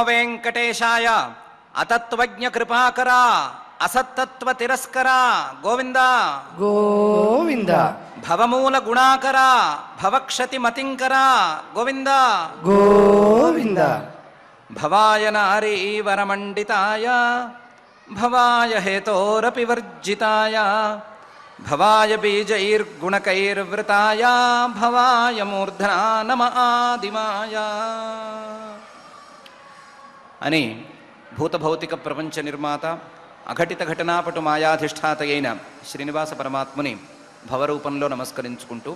వెంకటేశాయ. అతత్వజ్ఞ కృపాకర అసత్తత్వ తిరస్కర గోవింద గోవింద. భవమూల గుణాకర భవక్షతి మతింకర గోవింద గోవింద. భవాయ నారీవరమండితాయ భవాయ హేతోరపి వర్జితాయ భవాయ బీజైర్గుణకైర్వృతాయ భవాయ మూర్ధనా నమ ఆదిమాయ అని భూతభౌతిక ప్రపంచ నిర్మాత అఘటిత ఘటనాపటు మాయాధిష్ఠాత అయిన శ్రీనివాస పరమాత్ముని భవరూపంలో నమస్కరించుకుంటూ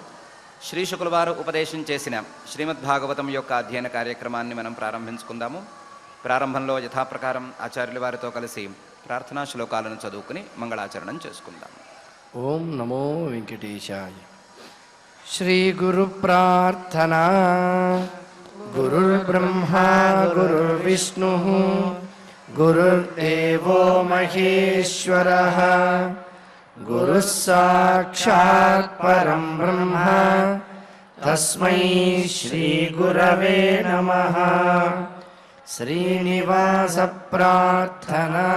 శ్రీశుకుల వారు ఉపదేశం చేసిన శ్రీమద్భాగవతం యొక్క అధ్యయన కార్యక్రమాన్ని మనం ప్రారంభించుకుందాము. ప్రారంభంలో యథాప్రకారం ఆచార్యుల వారితో కలిసి ప్రార్థనా శ్లోకాలను చదువుకుని మంగళాచరణం చేసుకుందాం. ఓం నమో వెంకటేశాయ. శ్రీ గురు ప్రార్థనా. గురుర్బ్రహ్మా గురుర్విష్ణు గురుర్దేవో మహేశ్వరః. గురుః సాక్షాత్ పరం బ్రహ్మ తస్మై శ్రీ గురవే నమః. శ్రీనివాస ప్రార్థనా.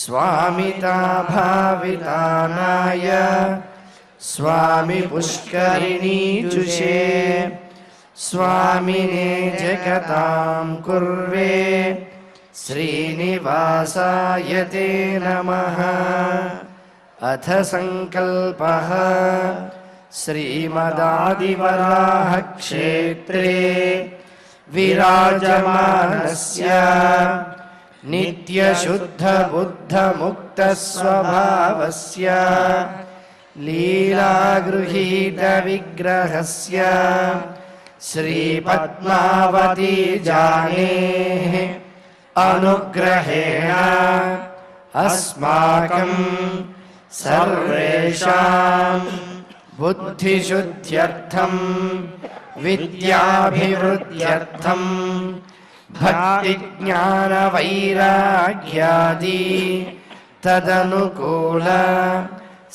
స్వామితా భావితానాయ స్వామి పుష్కరిణీజుషే స్వామినే జగతాం కుర్వే శ్రీనివాసాయ తే నమః. అథ సంకల్పః. శ్రీమదాదివరాహ క్షేత్రే విరాజమానస్య నిత్యశుద్ధ బుద్ధ ముక్త స్వభావస్య లీలాగృహీత విగ్రహస్య శ్రీపద్మావతీ జానేః అనుగ్రహేణ అస్మాకం సర్వేషాం బుద్ధిశుద్ధ్యర్థం విద్యాభివృద్ధ్యర్థం భక్తి జ్ఞాన వైరాగ్యాది తదనుకూల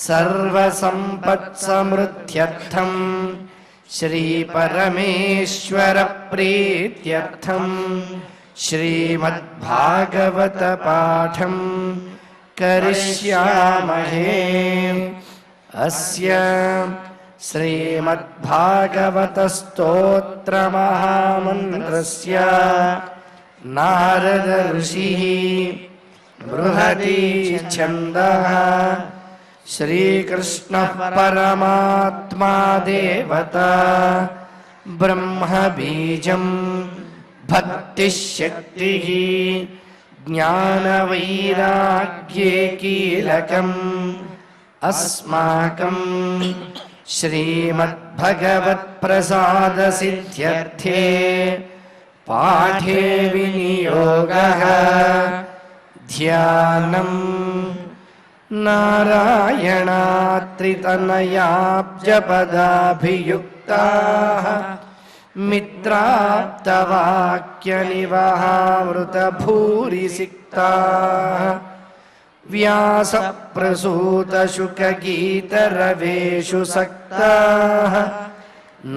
సర్వసంపత్సమృద్ధ్యర్థం శ్రీ పరమేశ్వర ప్రీత్యర్థం శ్రీమద్భాగవత పాఠం కరిష్యామహే. అస్య శ్రీమద్భాగవత స్తోత్ర మహామంత్రస్య నారద ఋషిః బృహతి ఛందః. శ్రీకృష్ణః పరమాత్మా దేవతా బ్రహ్మ బీజం భక్తిశక్తిః జ్ఞానవైరాగ్యే కీలకం అస్మాకం శ్రీమద్భగవత్ప్రసాదసిద్ధ్యర్థే పాఠే వినియోగః. ధ్యానం నారాయణాత్రితనయాబ్జపదాభియుక్తాః మిత్రాప్తవాక్యనివహావృతభూరిసిక్తాః వ్యాసప్రసూతశుకగీతరవేషు సక్తాః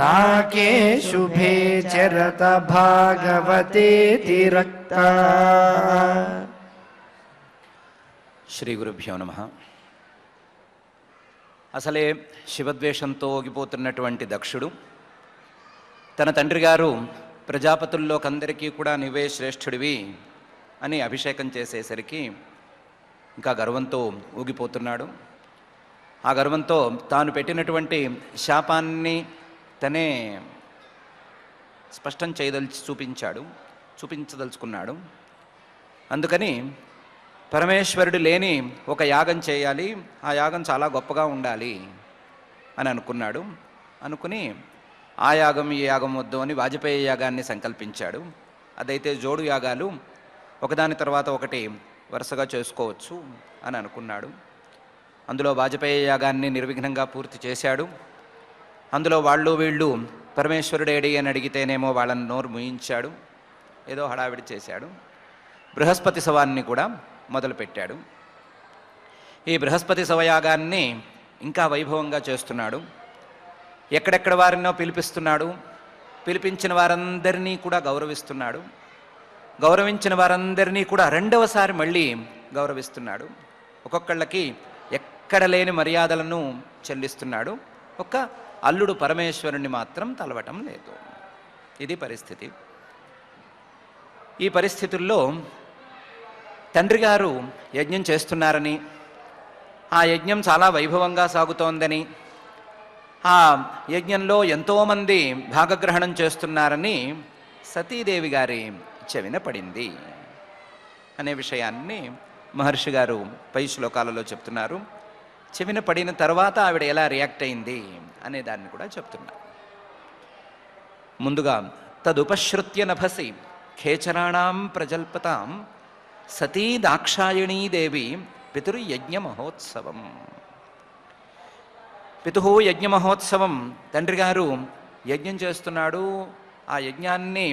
నాకేషు భేచరత భాగవతేతి రక్తాః. శ్రీ గురుభ్యో నమః. అసలే శివద్వేషంతో ఊగిపోతున్నటువంటి దక్షుడు తన తండ్రి గారు ప్రజాపతుల్లోకందరికీ కూడా నువ్వే శ్రేష్ఠుడివి అని అభిషేకం చేసేసరికి ఇంకా గర్వంతో ఊగిపోతున్నాడు. ఆ గర్వంతో తాను పెట్టినటువంటి శాపాన్ని తనే స్పష్టం చూపించదలుచుకున్నాడు. అందుకని పరమేశ్వరుడు లేని ఒక యాగం చేయాలి, ఆ యాగం చాలా గొప్పగా ఉండాలి అని అనుకుని ఆ యాగం ఈ యాగం వద్దు అని వాజపేయి యాగాన్ని సంకల్పించాడు. అదైతే జోడు యాగాలు ఒకదాని తర్వాత ఒకటి వరుసగా చేసుకోవచ్చు అని అనుకున్నాడు. అందులో వాజపేయి యాగాన్ని నిర్విఘ్నంగా పూర్తి చేశాడు. అందులో వాళ్ళు వీళ్ళు పరమేశ్వరుడేడి అని అడిగితేనేమో వాళ్ళని నోరు ముయించాడు, ఏదో హడావిడి చేశాడు. బృహస్పతి శవాన్ని కూడా మొదలుపెట్టాడు. ఈ బృహస్పతి శవయాగాన్ని ఇంకా వైభవంగా చేస్తున్నాడు. ఎక్కడెక్కడ వారినో పిలిపిస్తున్నాడు, పిలిపించిన వారందరినీ కూడా గౌరవిస్తున్నాడు. గౌరవించిన వారందరినీ కూడా రెండవసారి మళ్ళీ గౌరవిస్తున్నాడు. ఒక్కొక్కళ్ళకి ఎక్కడ లేని మర్యాదలను చెల్లిస్తున్నాడు. ఒక్క అల్లుడు పరమేశ్వరుణ్ణి మాత్రం తలవటం లేదు. ఇది పరిస్థితి. ఈ పరిస్థితుల్లో తండ్రి గారు యజ్ఞం చేస్తున్నారని, ఆ యజ్ఞం చాలా వైభవంగా సాగుతోందని, ఆ యజ్ఞంలో ఎంతోమంది భాగగ్రహణం చేస్తున్నారని సతీదేవి గారి చెవిన పడింది అనే విషయాన్ని మహర్షి గారు పై శ్లోకాలలో చెప్తున్నారు. చెవిన పడిన తర్వాత ఆవిడ ఎలా రియాక్ట్ అయింది అనే దాన్ని కూడా చెప్తున్నారు. ముందుగా తదుపశ్రుత్య నభసి ఖేచరాణం ప్రజల్పతాం సతీ దాక్షాయణీ దేవి పితుర్యజ్ఞ మహోత్సవం. పితు యజ్ఞ మహోత్సవం, తండ్రి గారు యజ్ఞం చేస్తున్నాడు. ఆ యజ్ఞాన్ని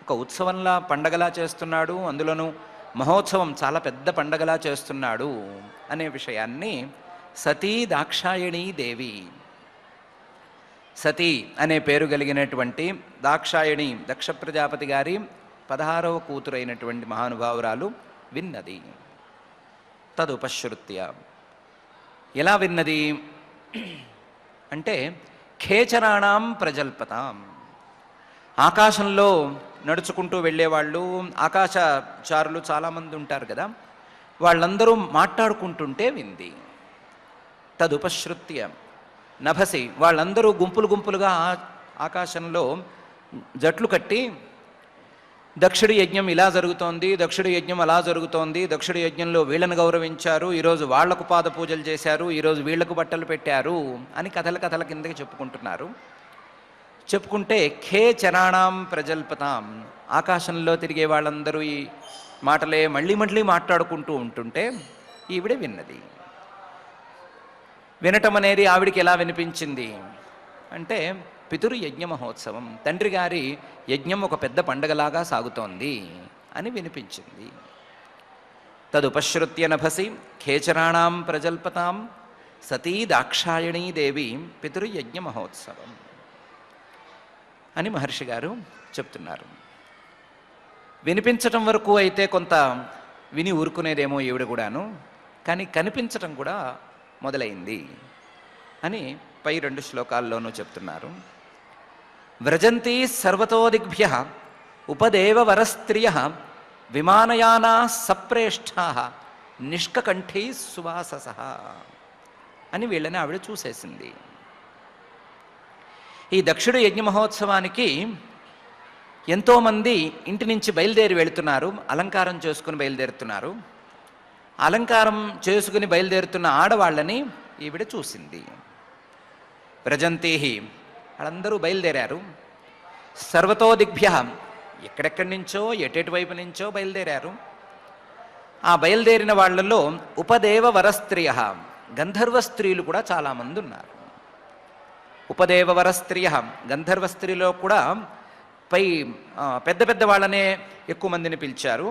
ఒక ఉత్సవంలా పండగలా చేస్తున్నాడు. అందులోనూ మహోత్సవం చాలా పెద్ద పండగలా చేస్తున్నాడు అనే విషయాన్ని సతీ దాక్షాయణీ దేవి, సతీ అనే పేరు కలిగినటువంటి దాక్షాయణి, దక్ష ప్రజాపతి గారి 16వ కూతురైనటువంటి మహానుభావురాలు విన్నది. తదుపశ్రుత్య, ఎలా విన్నది అంటే ఖేచరాణం ప్రజల్పతాం, ఆకాశంలో నడుచుకుంటూ వెళ్ళేవాళ్ళు, ఆకాశచారులు చాలామంది ఉంటారు కదా, వాళ్ళందరూ మాట్లాడుకుంటుంటే వింది. తదుపశ్రుత్య నభసి, వాళ్ళందరూ గుంపులు గుంపులుగా ఆకాశంలో జట్లు కట్టి దక్షుడి యజ్ఞం ఇలా జరుగుతోంది, దక్షుడి యజ్ఞం అలా జరుగుతోంది, దక్షుడి యజ్ఞంలో వీళ్ళను గౌరవించారు, ఈరోజు వాళ్లకు పాద పూజలు చేశారు, ఈరోజు వీళ్లకు బట్టలు పెట్టారు అని కథల కిందకి చెప్పుకుంటున్నారు. చెప్పుకుంటే ఖే చరాణం ప్రజల్పతాం, ఆకాశంలో తిరిగే వాళ్ళందరూ ఈ మాటలే మళ్ళీ మళ్ళీ మాట్లాడుకుంటూ ఉంటుంటే ఈవిడ విన్నది. వినటం అనేది ఆవిడికి ఎలా వినిపించింది అంటే పితురు యజ్ఞ మహోత్సవం, తండ్రి గారి యజ్ఞం ఒక పెద్ద పండగలాగా సాగుతోంది అని వినిపించింది. తదుపశ్రుత్య నభసి ఖేచరాణం ప్రజల్పతాం సతీ దాక్షాయణీ దేవి పితురు యజ్ఞ మహోత్సవం అని మహర్షి గారు చెప్తున్నారు. వినిపించటం వరకు అయితే కొంత విని ఊరుకునేదేమో ఈవిడ కూడాను, కానీ కనిపించటం కూడా మొదలైంది అని పై 2 శ్లోకాల్లోనూ చెప్తున్నారు. వ్రజంతి సర్వతోదిగ్భ్య ఉపదేవ వరస్త్రియ విమానయానా సప్రేష్ఠా నిష్కకంఠీ సువాసస అని వీళ్ళని ఆవిడ చూసేసింది. ఈ దక్షుడు యజ్ఞ మహోత్సవానికి ఎంతోమంది ఇంటి నుంచి బయలుదేరి వెళుతున్నారు, అలంకారం చేసుకుని బయలుదేరుతున్నారు. అలంకారం చేసుకుని బయలుదేరుతున్న ఆడవాళ్ళని ఈవిడ చూసింది. వ్రజంతీహి, వాళ్ళందరూ బయలుదేరారు. సర్వతో దిగ్భ్య, ఎక్కడెక్కడి నుంచో ఎటెటు వైపు నుంచో బయలుదేరారు. ఆ బయలుదేరిన వాళ్ళలో ఉపదేవ వరస్త్రియ, గంధర్వ స్త్రీలు కూడా చాలామంది ఉన్నారు. ఉపదేవ వరస్త్రియ, గంధర్వ స్త్రీలో కూడా పై పెద్ద పెద్ద వాళ్ళనే ఎక్కువ మందిని పిలిచారు.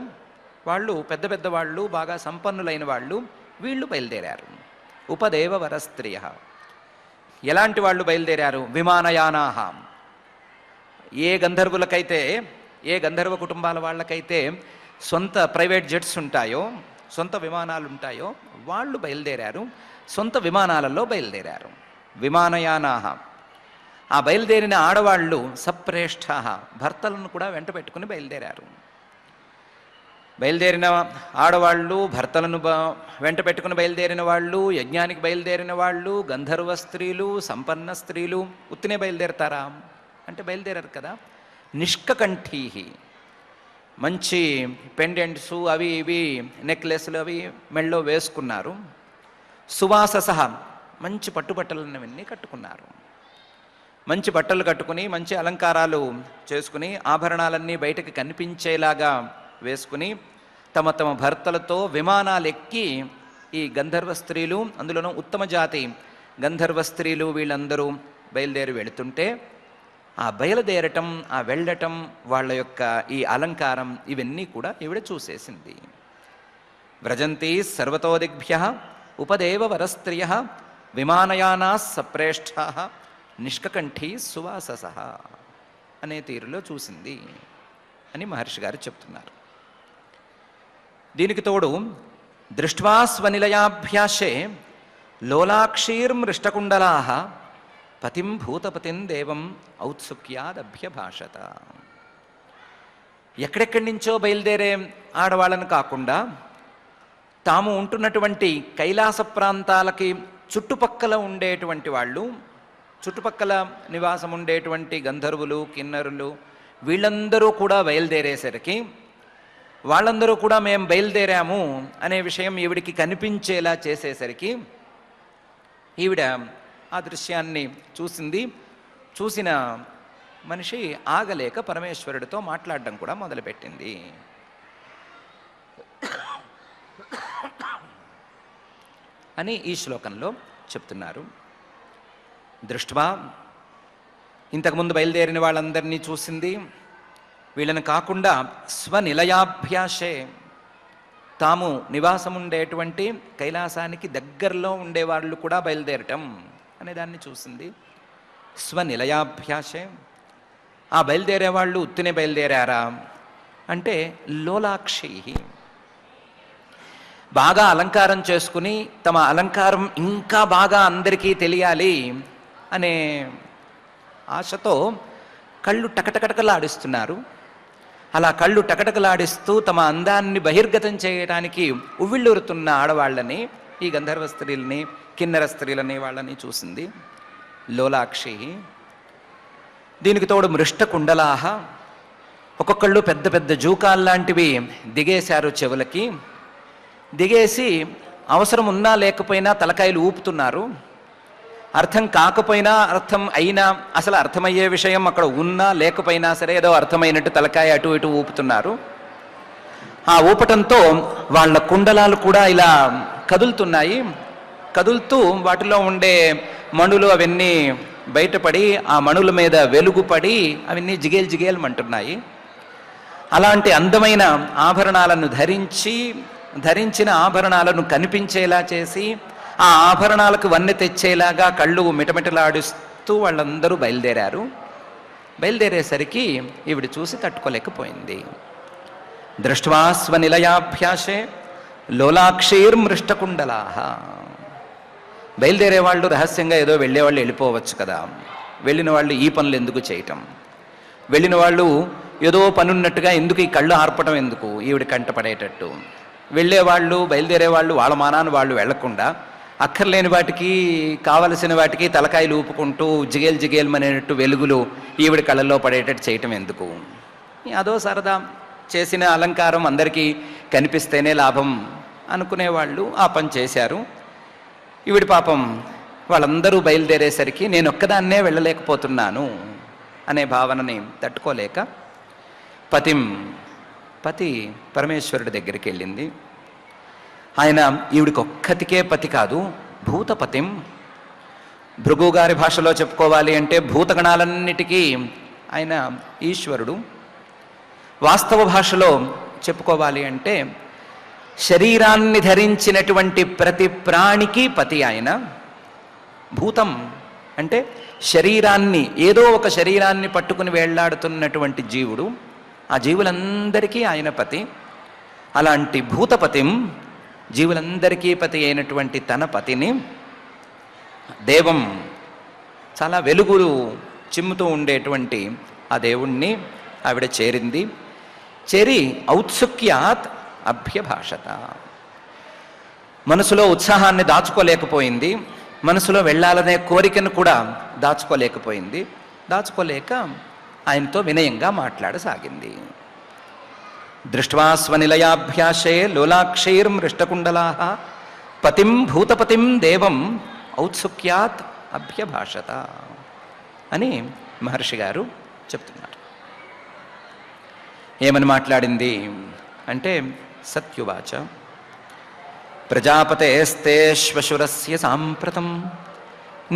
వాళ్ళు పెద్ద పెద్ద వాళ్ళు, బాగా సంపన్నులైన వాళ్ళు, వీళ్ళు బయలుదేరారు. ఉపదేవ వరస్త్రియ, ఎలాంటి వాళ్ళు బయలుదేరారు? విమానయానాహ, ఏ గంధర్వులకైతే, ఏ గంధర్వ కుటుంబాల వాళ్ళకైతే సొంత ప్రైవేట్ జెట్స్ ఉంటాయో, సొంత విమానాలు ఉంటాయో వాళ్ళు బయలుదేరారు. సొంత విమానాలలో బయలుదేరారు. విమానయానాహ, ఆ బయలుదేరిన ఆడవాళ్ళు సప్రేష్ఠా, భర్తలను కూడా వెంట పెట్టుకుని బయలుదేరారు. బయలుదేరిన ఆడవాళ్ళు, భర్తలను వెంట పెట్టుకుని బయలుదేరిన వాళ్ళు, యజ్ఞానికి బయలుదేరిన వాళ్ళు, గంధర్వ స్త్రీలు, సంపన్న స్త్రీలు ఉత్తినే బయలుదేరతారా అంటే బయలుదేరారు కదా. నిష్కకంఠీ, మంచి పెండెంట్స్ అవి ఇవి నెక్లెస్లు అవి మెళ్ళో వేసుకున్నారు. సువాసస, మంచి పట్టుబట్టలన్నీ కట్టుకున్నారు. మంచి బట్టలు కట్టుకుని మంచి అలంకారాలు చేసుకుని ఆభరణాలన్నీ బయటకు కనిపించేలాగా వేసుకుని తమ తమ భర్తలతో విమానాలు ఎక్కి ఈ గంధర్వ స్త్రీలు, అందులోనూ ఉత్తమ జాతి గంధర్వ స్త్రీలు వీళ్ళందరూ బయలుదేరి వెళుతుంటే ఆ బయలుదేరటం, ఆ వెళ్ళటం, వాళ్ళ యొక్క ఈ అలంకారం ఇవన్నీ కూడా ఈవిడ చూసేసింది. వ్రజంతి సర్వతోదిగ్భ్య ఉపదేవ వరస్త్రియ విమానయానా సప్రేష్ఠా నిష్కకంఠీ సువాసస అనే తీరులో చూసింది అని మహర్షి గారు చెప్తున్నారు. దీనికి తోడు దృష్ట్వా స్వనిలయాభ్యాసే లోలాక్షీర్మృష్టకుండలా పతిం భూతపతిం దేవం ఔత్సుక్యాదభ్యభాషత. ఎక్కడెక్కడి నుంచో బయలుదేరే ఆడవాళ్ళను కాకుండా తాము ఉంటున్నటువంటి కైలాస ప్రాంతాలకి చుట్టుపక్కల ఉండేటువంటి వాళ్ళు, చుట్టుపక్కల నివాసం ఉండేటువంటి గంధర్వులు, కిన్నరులు, వీళ్ళందరూ కూడా బయలుదేరేసరికి వాళ్ళందరూ కూడా మేము బయలుదేరాము అనే విషయం ఈవిడికి కనిపించేలా చేసేసరికి ఈవిడ ఆ దృశ్యాన్ని చూసింది. చూసిన మనిషి ఆగలేక పరమేశ్వరుడితో మాట్లాడడం కూడా మొదలుపెట్టింది. అని ఈ శ్లోకంలో చెప్తున్నారు. దృష్ట్వా, ఇంతకుముందు బయలుదేరిన వాళ్ళందరినీ చూసింది. వీళ్ళని కాకుండా స్వనిలయాభ్యాసే, తాము నివాసం ఉండేటువంటి కైలాసానికి దగ్గరలో ఉండేవాళ్ళు కూడా బయలుదేరటం అనేదాన్ని చూసింది. స్వనిలయాభ్యాసే, ఆ బయలుదేరే వాళ్ళు ఉత్తినే బయలుదేరారా అంటే లోలాక్షి, బాగా అలంకారం చేసుకుని తమ అలంకారం ఇంకా బాగా అందరికీ తెలియాలి అనే ఆశతో కళ్ళు టకటకటకలాడిస్తున్నారు. అలా కళ్ళు టకటకలాడిస్తూ తమ అందాన్ని బహిర్గతం చేయడానికి ఉవ్విళ్ళూరుతున్న ఆడవాళ్ళని, ఈ గంధర్వ స్త్రీలని, కిన్నెర స్త్రీలని వాళ్ళని చూసింది లోలాక్షి. దీనికి తోడు మృష్టకుండలాహ, ఒక్కొక్కళ్ళు పెద్ద పెద్ద జూకాల్లాంటివి దిగేశారు చెవులకి. దిగేసి అవసరం ఉన్నా లేకపోయినా తలకాయలు ఊపుతున్నారు. అర్థం కాకపోయినా అర్థం అయినా, అసలు అర్థమయ్యే విషయం అక్కడ ఉన్నా లేకపోయినా సరే ఏదో అర్థమైనట్టు తలకాయ అటు ఇటు ఊపుతున్నారు. ఆ ఊపటంతో వాళ్ళ కుండలాలు కూడా ఇలా కదులుతున్నాయి. కదులుతూ వాటిలో ఉండే మణులు అవన్నీ బయటపడి, ఆ మణుల మీద వెలుగుపడి అవన్నీ జిగేలు జిగేలమంటున్నాయి. అలాంటి అందమైన ఆభరణాలను ధరించిన ఆభరణాలను కనిపించేలా చేసి, ఆ ఆభరణాలకు వన్నె తెచ్చేలాగా కళ్ళు మిటమిటలాడిస్తూ వాళ్ళందరూ బయలుదేరారు. బయలుదేరేసరికి ఈవిడ చూసి తట్టుకోలేకపోయింది. దృష్ట్వా స్వనిలయాభ్యాసే లోలాక్షీర్మృష్టకుండలాహ. బయలుదేరే వాళ్ళు రహస్యంగా ఏదో వెళ్ళేవాళ్ళు వెళ్ళిపోవచ్చు కదా, వెళ్ళిన వాళ్ళు ఈ పనులు ఎందుకు చేయటం, వెళ్ళిన వాళ్ళు ఏదో పనున్నట్టుగా ఎందుకు ఈ కళ్ళు ఆర్పటం ఎందుకు ఈవిడ కంటపడేటట్టు, వెళ్ళేవాళ్ళు బయలుదేరేవాళ్ళు వాళ్ళ మానాన్ని వాళ్ళు వెళ్లకుండా అక్కర్లేని వాటికి కావలసిన వాటికి తలకాయలు ఊపుకుంటూ జిగేల్మనేటట్టు వెలుగులు ఈవిడ కళ్ళల్లో పడేటట్టు చేయటం ఎందుకు, అదో సరదా, చేసిన అలంకారం అందరికీ కనిపిస్తేనే లాభం అనుకునేవాళ్ళు ఆ పని చేశారు. ఈవిడ పాపం వాళ్ళందరూ బయలుదేరేసరికి నేను ఒక్కదాన్నే వెళ్ళలేకపోతున్నాను అనే భావనని తట్టుకోలేక పతి పరమేశ్వరుడి దగ్గరికి వెళ్ళింది. ఆయన ఈవిడికి ఒక్కతికే పతి కాదు, భూతపతిం. భృగు గారి భాషలో చెప్పుకోవాలి అంటే భూతగణాలన్నిటికీ ఆయన ఈశ్వరుడు. వాస్తవ భాషలో చెప్పుకోవాలి అంటే శరీరాన్ని ధరించినటువంటి ప్రతి ప్రాణికి పతి ఆయన. భూతం అంటే శరీరాన్ని, ఏదో ఒక శరీరాన్ని పట్టుకుని వేళ్లాడుతున్నటువంటి జీవుడు, ఆ జీవులందరికీ ఆయన పతి. అలాంటి భూతపతిం, జీవులందరికీ పతి అయినటువంటి తన పతిని, దేవం, చాలా వెలుగులు చిమ్ముతూ ఉండేటువంటి ఆ దేవుణ్ణి ఆవిడ చేరింది. చేరి ఔత్సుక్యాత్ అభ్యభాషత, మనసులో ఉత్సాహాన్ని దాచుకోలేకపోయింది, మనసులో వెళ్ళాలనే కోరికను కూడా దాచుకోలేకపోయింది. దాచుకోలేక ఆయనతో వినయంగా మాట్లాడసాగింది. దృష్ట్వా స్వనిలయాభ్యాసే లోలాక్షైర్మృష్టకుండలాః పతిం భూతపతిం దేవం ఔత్సుక్యాత్ అభ్యభాషత అని మహర్షి గారు చెప్తున్నారు. ఏమని మాట్లాడింది అంటే సత్యువాచ ప్రజాపతేస్తేశ్వశురస్య సాంప్రతం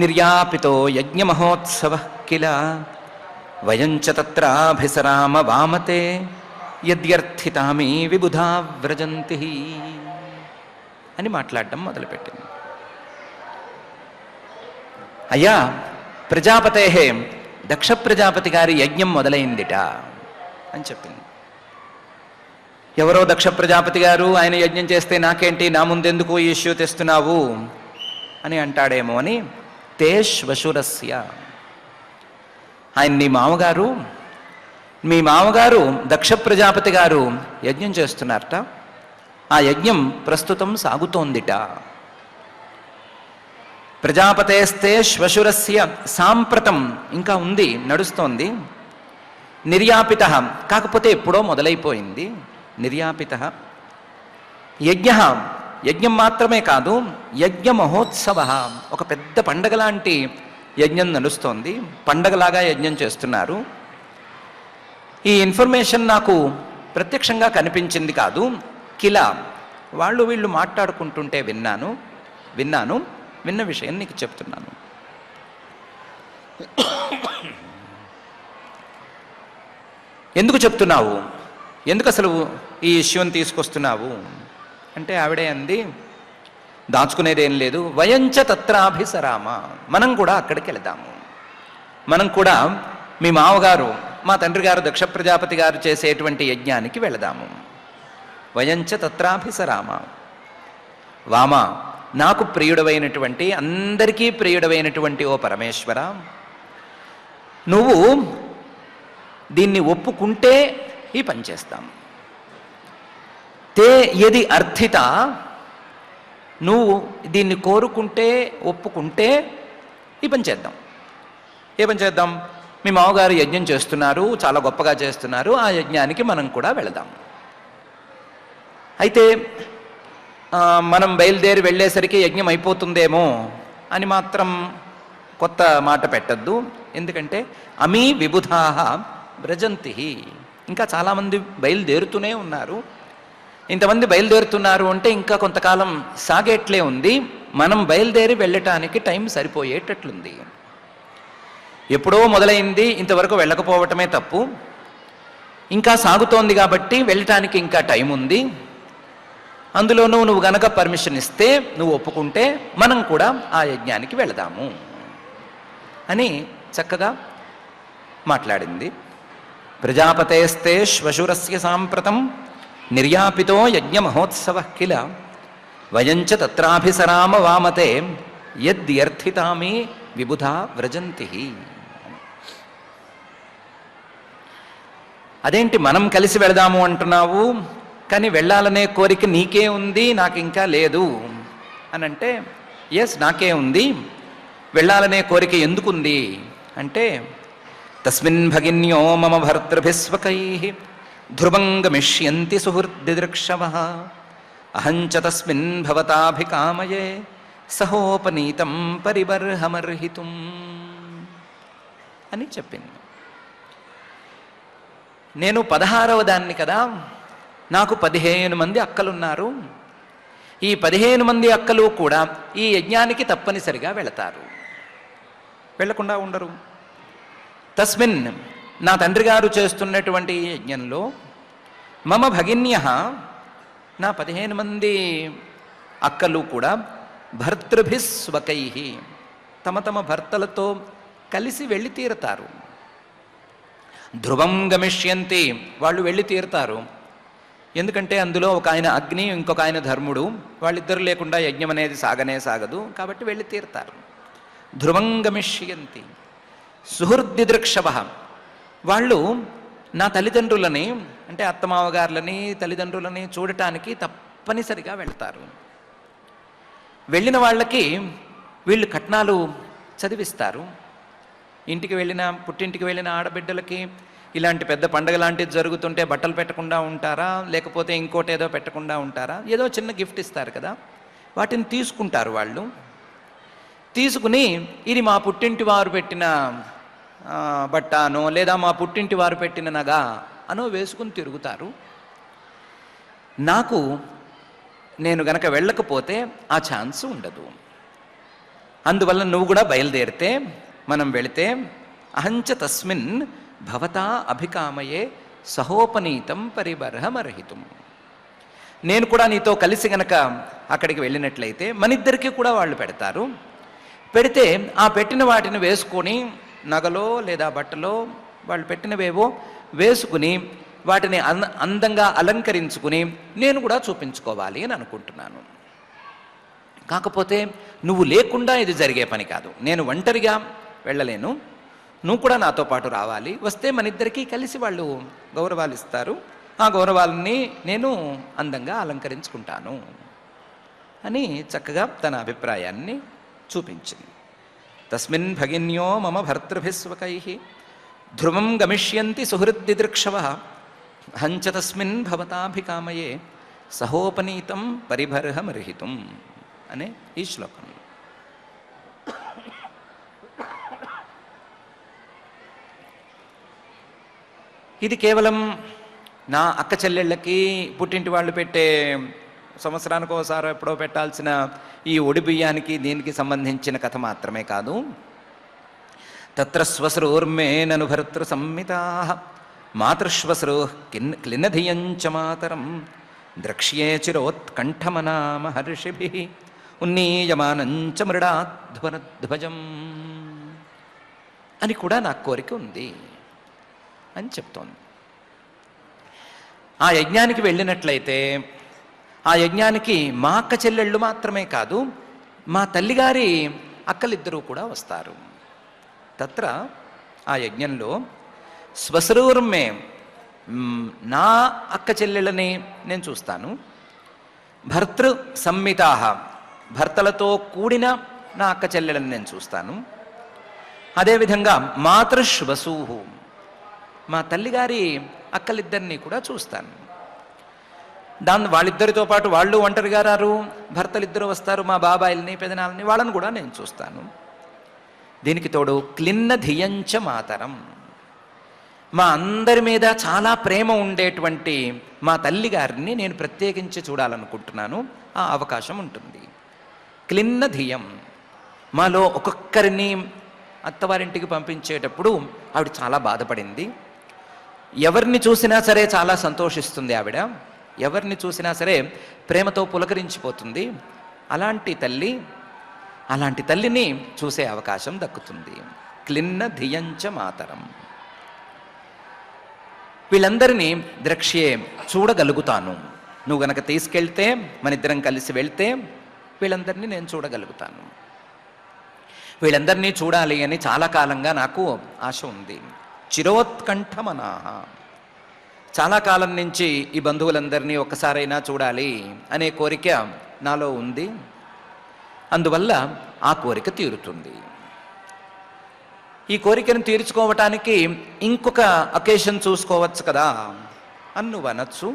నిర్యాపితో యజ్ఞమహోత్సవః కిల వయం చ తత్రాభిసరామ వామతే యద్యర్థితామి విబుధా వ్రజంతి అని మాట్లాడడం మొదలుపెట్టింది. అయ్యా, ప్రజాపతే దక్ష ప్రజాపతి గారి యజ్ఞం మొదలైందిట అని చెప్పింది. ఎవరో దక్ష ప్రజాపతి గారు, ఆయన యజ్ఞం చేస్తే నాకేంటి, నా ముందెందుకు ఈ ఇష్యూ తెస్తున్నావు అని అంటాడేమో అని. తే శ్వశురస్య, ఆయన మీ మామగారు దక్ష ప్రజాపతి గారు యజ్ఞం చేస్తున్నారట. ఆ యజ్ఞం ప్రస్తుతం సాగుతోందిట. ప్రజాపతేస్తే శ్వశురస్య సాంప్రతం, ఇంకా ఉంది, నడుస్తోంది. నిర్యాపిత, కాకపోతే ఎప్పుడో మొదలైపోయింది. నిర్యాపిత యజ్ఞం మాత్రమే కాదు, యజ్ఞ మహోత్సవ, ఒక పెద్ద పండగ లాంటి యజ్ఞం నడుస్తోంది. పండగలాగా యజ్ఞం చేస్తున్నారు. ఈ ఇన్ఫర్మేషన్ నాకు ప్రత్యక్షంగా కనిపించింది కాదు, కిల వాళ్ళు వీళ్ళు మాట్లాడుకుంటుంటే విన్నాను. విన్న విషయం నీకు చెప్తున్నాను. ఎందుకు చెప్తున్నావు, ఎందుకు అసలు ఈ ఇష్యూని తీసుకొస్తున్నావు అంటే ఆవిడే అంది, దాచుకునేదేం లేదు, వయంచ తత్రాభిసరామ, మనం కూడా అక్కడికి వెళదాము. మనం కూడా మీ మామగారు, మా తండ్రి గారు దక్ష ప్రజాపతి గారు చేసేటువంటి యజ్ఞానికి వెళదాము. వయంచ తత్రాభిసరామ. వామ, నాకు ప్రియుడవైనటువంటి, అందరికీ ప్రియుడవైనటువంటి ఓ పరమేశ్వర, నువ్వు దీన్ని ఒప్పుకుంటే ఈ పని చేస్తాం. తే యది అర్థిత, నువ్వు దీన్ని కోరుకుంటే, ఒప్పుకుంటే ఈ పని చేద్దాం. ఏ పని చేద్దాం? మీ మామగారు యజ్ఞం చేస్తున్నారు, చాలా గొప్పగా చేస్తున్నారు, ఆ యజ్ఞానికి మనం కూడా వెళదాం. అయితే మనం బయలుదేరి వెళ్ళేసరికి యజ్ఞం అయిపోతుందేమో అని మాత్రం కొత్త మాట పెట్టద్దు. ఎందుకంటే అమీ విబుధాః వ్రజంతి, ఇంకా చాలామంది బయలుదేరుతూనే ఉన్నారు. ఇంతమంది బయలుదేరుతున్నారు అంటే ఇంకా కొంతకాలం సాగేట్లే ఉంది. మనం బయలుదేరి వెళ్ళటానికి టైం సరిపోయేటట్లుంది. ఎప్పుడో మొదలైంది, ఇంతవరకు వెళ్ళకపోవటమే తప్పు. ఇంకా సాగుతోంది కాబట్టి వెళ్ళటానికి ఇంకా టైం ఉంది. అందులోనూ నువ్వు గనక పర్మిషన్ ఇస్తే, నువ్వు ఒప్పుకుంటే మనం కూడా ఆ యజ్ఞానికి వెళదాము అని చక్కగా మాట్లాడింది. ప్రజాపతేస్తే శ్వశురస్య సాంప్రతం నిర్యాపితో యజ్ఞ మహోత్సవ కిల వయంచ తత్రాభిసరామ వామతే యద్యర్థితామి విబుధా వ్రజంతి. అదేంటి మనం కలిసి వెళదాము అంటున్నావు, కానీ వెళ్ళాలనే కోరిక నీకే ఉంది, నాకు ఇంకా లేదు అని అంటే, ఎస్ నాకే ఉంది. వెళ్ళాలనే కోరిక ఎందుకుంది అంటే, తస్మిన్ భగిన్యో మమ భర్తృభిస్వకైః ధ్రువం గమిష్యంతి సుహృద్దిదృక్షవః అహంచ తస్మిన్ భవతాభికామయే సహోపనీతం పరిబర్హమర్హితుం అని చెప్పింది. నేను 16వ దాన్ని కదా, నాకు 15 మంది అక్కలున్నారు. ఈ 15 మంది అక్కలు కూడా ఈ యజ్ఞానికి తప్పనిసరిగా వెళతారు, వెళ్లకుండా ఉండరు. తస్మిన్, నా తండ్రి గారు చేస్తున్నటువంటి యజ్ఞంలో, మమ భగిన్యః, నా 15 మంది అక్కలు కూడా భర్తృభిస్వకైః, తమ తమ భర్తలతో కలిసి వెళ్ళి తీరతారు. ధ్రువం గమిష్యంతి, వాళ్ళు వెళ్ళి తీరుతారు. ఎందుకంటే అందులో ఒక ఆయన అగ్ని, ఇంకొక ఆయన ధర్ముడు, వాళ్ళిద్దరు లేకుండా యజ్ఞం అనేది సాగనే సాగదు, కాబట్టి వెళ్ళి తీరుతారు. ధ్రువం గమిష్యంతి. సుహృద్దిదృక్షవ, వాళ్ళు నా తల్లిదండ్రులని, అంటే అత్తమావగారులని తల్లిదండ్రులని చూడటానికి తప్పనిసరిగా వెళ్తారు. వెళ్ళిన వాళ్ళకి వీళ్ళు కట్నాలు చదివిస్తారు. ఇంటికి వెళ్ళిన, పుట్టింటికి వెళ్ళిన ఆడబిడ్డలకి ఇలాంటి పెద్ద పండగ లాంటిది జరుగుతుంటే బట్టలు పెట్టకుండా ఉంటారా, లేకపోతే ఇంకోటి ఏదో పెట్టకుండా ఉంటారా? ఏదో చిన్న గిఫ్ట్ ఇస్తారు కదా, వాటిని తీసుకుంటారు. వాళ్ళు తీసుకుని, ఇది మా పుట్టింటి వారు పెట్టిన బట్ట అనో, లేదా మా పుట్టింటి వారు పెట్టిన నగ అనో వేసుకుని తిరుగుతారు. నేను గనక వెళ్ళకపోతే ఆ ఛాన్స్ ఉండదు. అందువల్ల నువ్వు కూడా బయలుదేరితే, మనం వెళితే, అహంచ తస్మిన్ భవతా అభికామయే సహోపనీతం పరిబర్హమర్హితుం, నేను కూడా నీతో కలిసి గనక అక్కడికి వెళ్ళినట్లయితే మనిద్దరికీ కూడా వాళ్ళు పెడతారు. పెడితే ఆ పెట్టిన వాటిని వేసుకొని, నగలో లేదా బట్టలో వాళ్ళు పెట్టినవేవో వేసుకుని వాటిని అందంగా అలంకరించుకుని నేను కూడా చూపించుకోవాలి అని అనుకుంటున్నాను. కాకపోతే నువ్వు లేకుండా ఇది జరిగే పని కాదు. నేను ఒంటరిగా వెళ్ళలేను, నువ్వు కూడా నాతో పాటు రావాలి. వస్తే మన ఇద్దరికీ కలిసి వాళ్ళు గౌరవాలు ఇస్తారు, ఆ గౌరవాలని నేను అందంగా అలంకరించుకుంటాను అని చక్కగా తన అభిప్రాయాన్ని చూపించింది. తస్మిన్ భగిన్యో మమ భర్తృభిస్వకైః ధ్రువం గమిష్యంతి సుహృద్దిదృక్షవః హంచ తస్మిన్ భవతాభికామయే సహోపనీతం పరిబర్హమర్హితుం అనే ఈ శ్లోకంలో. ఇది కేవలం నా అక్క చెల్లెళ్ళకి పుట్టింటి వాళ్ళు పెట్టే సంవత్సరానికి ఒకసారి ఎప్పుడో పెట్టాల్సిన ఈ ఒడి బియ్యానికి దీనికి సంబంధించిన కథ మాత్రమే కాదు. తత్ర శ్వశ్రూర్మే నను భర్తృ సంహితాః మాతృశ్వశ్రూ క్లిన్నధియంచ మాతరం ద్రక్ష్యే చిరోత్కంఠమనా మహర్షిభిః ఉన్నీయమానంచ మృడాధ్వరధ్వజం అని కూడా నాకు కోరిక ఉంది అని చెప్తోంది. ఆ యజ్ఞానికి వెళ్ళినట్లయితే ఆ యజ్ఞానికి మా అక్క చెల్లెళ్ళు మాత్రమే కాదు, మా తల్లిగారి అక్కలిద్దరూ కూడా వస్తారు. తత్ర ఆ యజ్ఞంలో స్వశ్రూర్మే నా అక్క చెల్లెళ్ళని నేను చూస్తాను, భర్తృ సంహితాః భర్తలతో కూడిన నా అక్క చెల్లెళ్ళని నేను చూస్తాను, అదేవిధంగా మాతృశ్వసూః మా తల్లిగారి అక్కలిద్దరినీ కూడా చూస్తాను. వాళ్ళిద్దరితో పాటు వాళ్ళు ఒంటరిగా రారు, భర్తలిద్దరూ వస్తారు, మా బాబాయిల్ని పెదనాలని వాళ్ళని కూడా నేను చూస్తాను. దీనికి తోడు క్లిన్న ధియంచ మాతరం మా అందరి మీద చాలా ప్రేమ ఉండేటువంటి మా తల్లిగారిని నేను ప్రత్యేకించి చూడాలనుకుంటున్నాను, ఆ అవకాశం ఉంటుంది. క్లిన్న ధియం మాలో ఒక్కొక్కరిని అత్తవారింటికి పంపించేటప్పుడు ఆవిడ చాలా బాధపడింది. ఎవరిని చూసినా సరే చాలా సంతోషిస్తుంది ఆవిడ, ఎవరిని చూసినా సరే ప్రేమతో పులకరించిపోతుంది. అలాంటి తల్లిని చూసే అవకాశం దక్కుతుంది. క్లిన్న ధియంచ మాతరం వీళ్ళందరినీ ద్రక్ష్యే చూడగలుగుతాను. నువ్వు గనక తీసుకెళ్తే మన ఇద్దరం కలిసి వెళ్తే వీళ్ళందరినీ నేను చూడగలుగుతాను. వీళ్ళందరినీ చూడాలి అని చాలా కాలంగా నాకు ఆశ ఉంది. చిరోత్కంఠమనాః చాలా కాలం నుంచి ఈ బంధువులందరినీ ఒక్కసారైనా చూడాలి అనే కోరిక నాలో ఉంది. అందువల్ల ఆ కోరిక తీరుతుంది. ఈ కోరికను తీర్చుకోవటానికి ఇంకొక అకేషన్ చూసుకోవచ్చు కదా అని నువ్వు అనొచ్చు.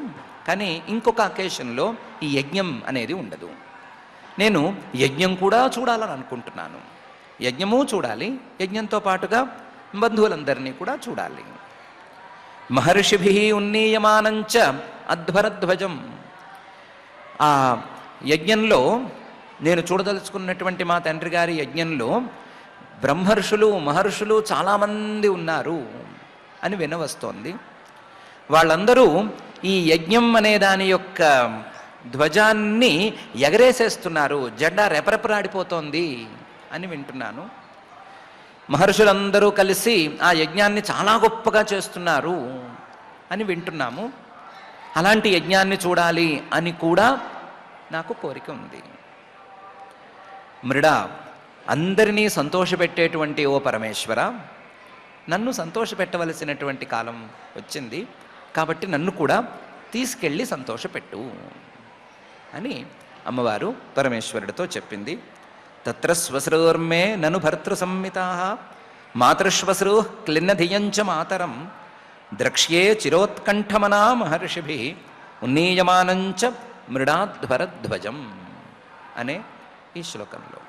కానీ ఇంకొక అకేషన్లో ఈ యజ్ఞం అనేది ఉండదు. నేను యజ్ఞం కూడా చూడాలని అనుకుంటున్నాను. యజ్ఞము చూడాలి, యజ్ఞంతో పాటుగా బంధువులందరినీ కూడా చూడాలి. మహర్షిభిః ఉన్నీయమానంచ అధ్వరధ్వజం ఆ యజ్ఞంలో నేను చూడదలుచుకున్నటువంటి మా తండ్రి గారి యజ్ఞంలో బ్రహ్మర్షులు మహర్షులు చాలామంది ఉన్నారు అని వినవస్తోంది. వాళ్ళందరూ ఈ యజ్ఞం అనే దాని యొక్క ధ్వజాన్ని ఎగరేసేస్తున్నారు, జెండా రెపరెపలాడిపోతోంది అని వింటున్నాను. మహర్షులందరూ కలిసి ఆ యజ్ఞాన్ని చాలా గొప్పగా చేస్తున్నారు అని వింటున్నాము. అలాంటి యజ్ఞాన్ని చూడాలి అని కూడా నాకు కోరిక ఉంది. మృడా అందరినీ సంతోషపెట్టేటువంటి ఓ పరమేశ్వర, నన్ను సంతోషపెట్టవలసినటువంటి కాలం వచ్చింది కాబట్టి నన్ను కూడా తీసుకెళ్ళి సంతోషపెట్టు అని అమ్మవారు పరమేశ్వరుడితో చెప్పింది. తత్ర శ్వశ్రూర్మే నను భర్తృ సంహితాః మాతృశ్వశ్రూ క్లిన్నధియంచ మాతరం ద్రక్ష్యే చిరోత్కంఠమనా మహర్షిభిః ఉన్నీయమానంచ మృడాధ్వరధ్వజం అనే ఈ శ్లోకంలో.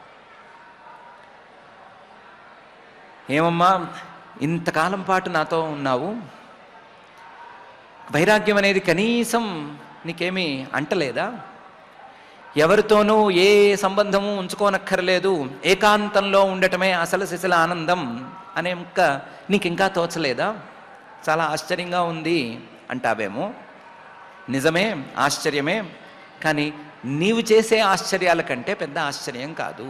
ఏమమ్మా ఇంతకాలం పాటు నాతో ఉన్నావు, వైరాగ్యం అనేది కనీసం నీకేమీ అంటలేదా? ఎవరితోనూ ఏ సంబంధము ఉంచుకోనక్కర్లేదు, ఏకాంతంలో ఉండటమే అసలు సిసల ఆనందం అనే ముక్క నీకు ఇంకా తోచలేదా? చాలా ఆశ్చర్యంగా ఉంది అంటావేమో. నిజమే, ఆశ్చర్యమే. కానీ నీవు చేసే ఆశ్చర్యాల కంటే పెద్ద ఆశ్చర్యం కాదు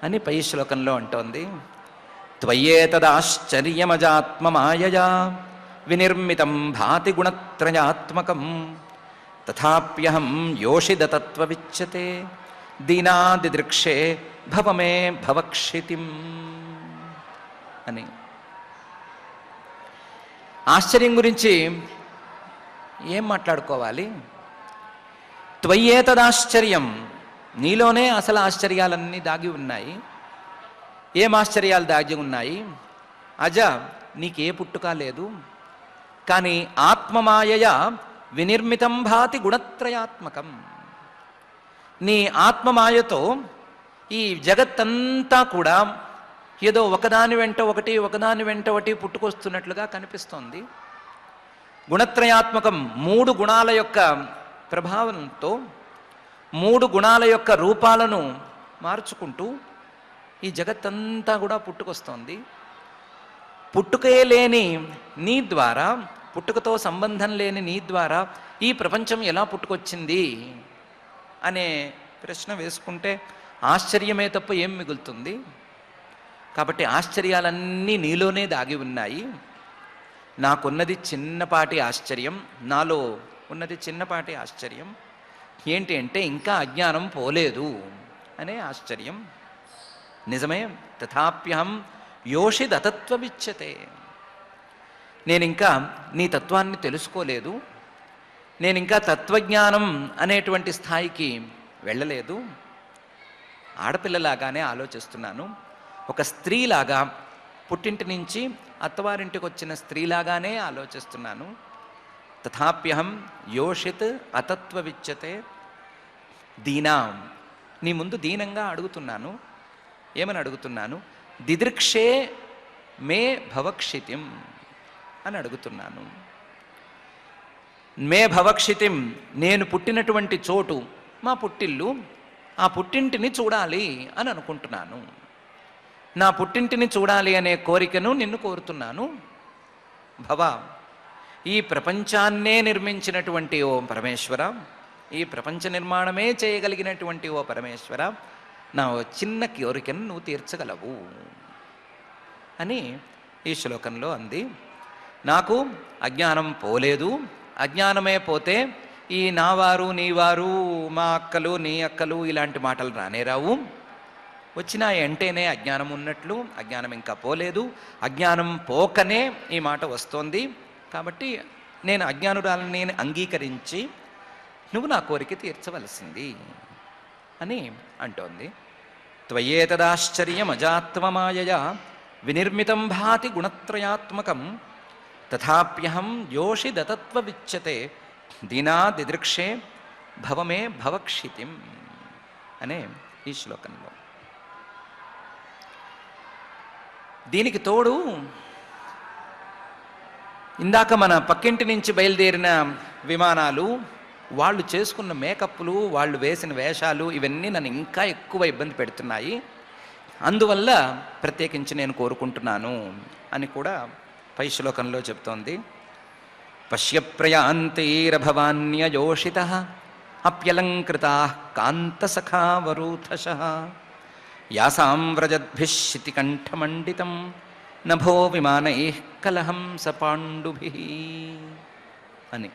అని పై శ్లోకంలో అంటోంది. త్వయేతదాశ్చర్యమజాత్మమాయయా వినిర్మితం భాతి గుణత్రయాత్మకం తథాప్యహం యోషిదతత్వవిచ్యతే దీనాదిదృక్షే భవమే భవక్షితిం అని. ఆశ్చర్యం గురించి ఏం మాట్లాడుకోవాలి? త్వయ్యేతదాశ్చర్యం, నీలోనే అసలు ఆశ్చర్యాలన్నీ దాగి ఉన్నాయి. ఏం ఆశ్చర్యాలు దాగి ఉన్నాయి? అజ, నీకే పుట్టుక లేదు, కానీ ఆత్మమాయయ వినిర్మితం భాతి గుణత్రయాత్మకం. నీ ఆత్మమాయతో ఈ జగత్తంతా కూడా ఏదో ఒకదాని వెంట ఒకటి ఒకదాని వెంట ఒకటి పుట్టుకొస్తున్నట్లుగా కనిపిస్తోంది. గుణత్రయాత్మకం, 3 గుణాల యొక్క ప్రభావంతో 3 గుణాల యొక్క రూపాలను మార్చుకుంటూ ఈ జగత్తంతా కూడా పుట్టుకొస్తోంది. పుట్టుకే లేని నీ ద్వారా, పుట్టుకతో సంబంధం లేని నీ ద్వారా ఈ ప్రపంచం ఎలా పుట్టుకొచ్చింది అనే ప్రశ్న వేసుకుంటే ఆశ్చర్యమే తప్ప ఏం మిగులుతుంది? కాబట్టి ఆశ్చర్యాలన్నీ నీలోనే దాగి ఉన్నాయి. నాకున్నది చిన్నపాటి ఆశ్చర్యం, నాలో ఉన్నది చిన్నపాటి ఆశ్చర్యం ఏంటి అంటే ఇంకా అజ్ఞానం పోలేదు అనే ఆశ్చర్యం. నిజమే, తథాప్యహం యోషిదతత్వవిచ్యతే. నేనింకా నీ తత్వాన్ని తెలుసుకోలేదు, నేనింకా తత్వజ్ఞానం అనేటువంటి స్థాయికి వెళ్ళలేదు. ఆడపిల్లలాగానే ఆలోచిస్తున్నాను, ఒక స్త్రీలాగా, పుట్టింటి నుంచి అత్తవారింటికి వచ్చిన స్త్రీలాగానే ఆలోచిస్తున్నాను. తథాప్యహం యోషిత్ అతత్వవిచ్యతే దీనా, నీ ముందు దీనంగా అడుగుతున్నాను. ఏమని అడుగుతున్నాను? దిదృక్షే మే భవక్షితిం అని అడుగుతున్నాను. మే భవక్షితిం, నేను పుట్టినటువంటి చోటు, మా పుట్టిల్లు, ఆ పుట్టింటిని చూడాలి అని అనుకుంటున్నాను. నా పుట్టింటిని చూడాలి అనే కోరికను నిన్ను కోరుతున్నాను. భవ, ఈ ప్రపంచాన్నే నిర్మించినటువంటి ఓ పరమేశ్వర, ఈ ప్రపంచ నిర్మాణమే చేయగలిగినటువంటి ఓ పరమేశ్వర, నా చిన్న కోరికను నువ్వు తీర్చగలవు అని ఈ శ్లోకంలో అంది. నాకు అజ్ఞానం పోలేదు, అజ్ఞానమే పోతే ఈ నావారు నీవారు, మా అక్కలు నీ అక్కలు ఇలాంటి మాటలు రానే రావు. వచ్చినా అంటేనే అజ్ఞానం ఉన్నట్లు, అజ్ఞానం ఇంకా పోలేదు, అజ్ఞానం పోకనే ఈ మాట వస్తోంది. కాబట్టి నేను అజ్ఞానురాలని అంగీకరించి నువ్వు నా కోరిక తీర్చవలసింది అని అంటోంది. త్వయేతదాశ్చర్యం అజాత్మమాయయా వినిర్మితం భాతి గుణత్రయాత్మకం తథాప్యహం యోషిదతత్వవిచ్యతే దీనా దిదృక్షే భవమే భవక్షితిం అనే ఈ శ్లోకంలో. దీనికి తోడు ఇందాక మన పక్కింటి నుంచి బయలుదేరిన విమానాలు, వాళ్ళు చేసుకున్న మేకప్లు, వాళ్ళు వేసిన వేషాలు, ఇవన్నీ నన్ను ఇంకా ఎక్కువ ఇబ్బంది పెడుతున్నాయి. అందువల్ల ప్రత్యేకించి నేను కోరుకుంటున్నాను అని కూడా పై శ్లోకంలో చెప్తోంది. పశ్య ప్రయాంతైరభవాన్యయోషితః అప్యలంకృతాః కాంతసఖావరూథశః యాసాం వ్రజద్భిః శితికంఠమండితం నభో విమానైః కలహం సపాండుభిః అని.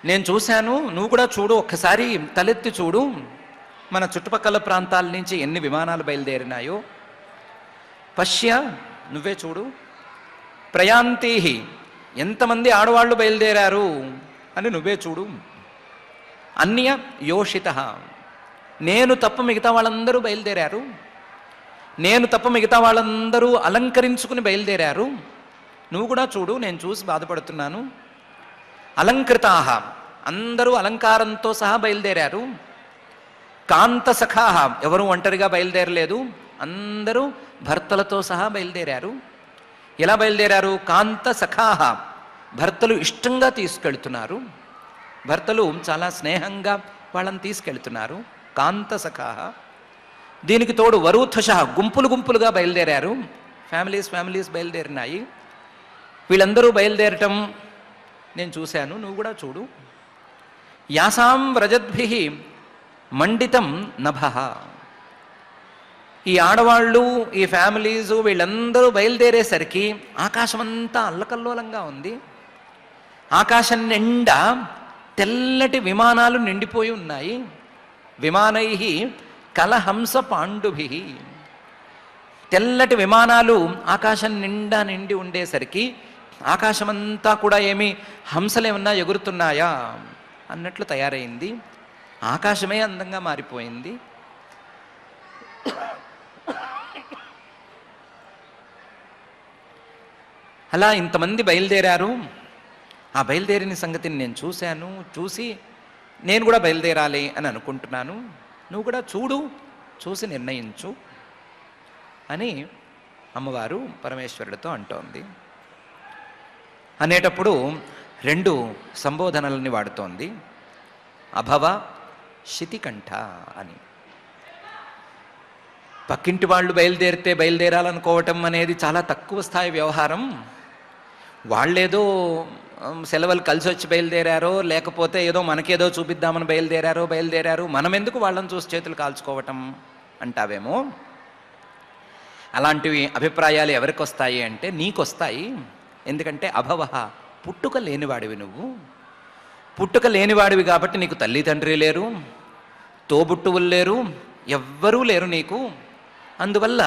నేను చూశాను, నువ్వు కూడా చూడు, ఒక్కసారి తలెత్తి చూడు, మన చుట్టుపక్కల ప్రాంతాల నుంచి ఎన్ని విమానాలు బయలుదేరినాయో. పశ్య, నువ్వే చూడు, ప్రయాంతీహి, ఎంతమంది ఆడవాళ్ళు బయలుదేరారు అని నువ్వే చూడు. అన్య యోషిత, నేను తప్ప మిగతా వాళ్ళందరూ బయలుదేరారు, నేను తప్ప మిగతా వాళ్ళందరూ అలంకరించుకుని బయలుదేరారు. నువ్వు కూడా చూడు, నేను చూసి బాధపడుతున్నాను. అలంకృతాహ, అందరూ అలంకారంతో సహా బయలుదేరారు. కాంతసఖాహ, ఎవరు ఒంటరిగా బయలుదేరలేదు, అందరూ భర్తలతో సహా బయలుదేరారు. ఎలా బయలుదేరారు? కాంతసఖాహ, భర్తలు ఇష్టంగా తీసుకెళ్తున్నారు, భర్తలు చాలా స్నేహంగా వాళ్ళని తీసుకెళ్తున్నారు. కాంతసఖాహ. దీనికి తోడు వరూథశ, గుంపులు గుంపులుగా బయలుదేరారు, ఫ్యామిలీస్ బయలుదేరినాయి. వీళ్ళందరూ బయలుదేరటం నేను చూశాను, నువ్వు కూడా చూడు. యాసాం వ్రజద్భిః మండితం నభః, ఈ ఆడవాళ్ళు, ఈ ఫ్యామిలీసు వీళ్ళందరూ బయలుదేరేసరికి ఆకాశం అంతా అల్లకల్లోలంగా ఉంది. ఆకాశం నిండా తెల్లటి విమానాలు నిండిపోయి ఉన్నాయి. విమానై కలహంస పాండుభి. తెల్లటి విమానాలు ఆకాశం నిండా నిండి ఉండేసరికి ఆకాశమంతా కూడా ఏమి హంసలేమన్నా ఎగురుతున్నాయా అన్నట్లు తయారైంది. ఆకాశమే అందంగా మారిపోయింది. అలా ఇంతమంది బయలుదేరారు. ఆ బయలుదేరిన సంగతిని నేను చూశాను. చూసి నేను కూడా బయలుదేరాలి అని అనుకుంటున్నాను. నువ్వు కూడా చూడు, చూసి నిర్ణయించు అని అమ్మవారు పరమేశ్వరుడితో అంటోంది. అనేటప్పుడు 2 సంబోధనలని వాడుతోంది. అభవ, శితికంఠ అని. పక్కింటి వాళ్ళు బయలుదేరితే బయలుదేరాలనుకోవటం అనేది చాలా తక్కువ స్థాయి వ్యవహారం. వాళ్ళేదో సెలవులు కలిసి వచ్చి బయలుదేరారో, లేకపోతే ఏదో మనకేదో చూపిద్దామని బయలుదేరారు. మనం ఎందుకు వాళ్ళని చూసి చేతులు కాల్చుకోవటం అంటావేమో. అలాంటివి అభిప్రాయాలు ఎవరికి వస్తాయి అంటే నీకొస్తాయి. ఎందుకంటే అభవ, పుట్టుక లేనివాడివి నువ్వు. పుట్టుక లేనివాడివి కాబట్టి నీకు తల్లి తండ్రి లేరు, తోబుట్టువులు లేరు, ఎవ్వరూ లేరు నీకు. అందువల్ల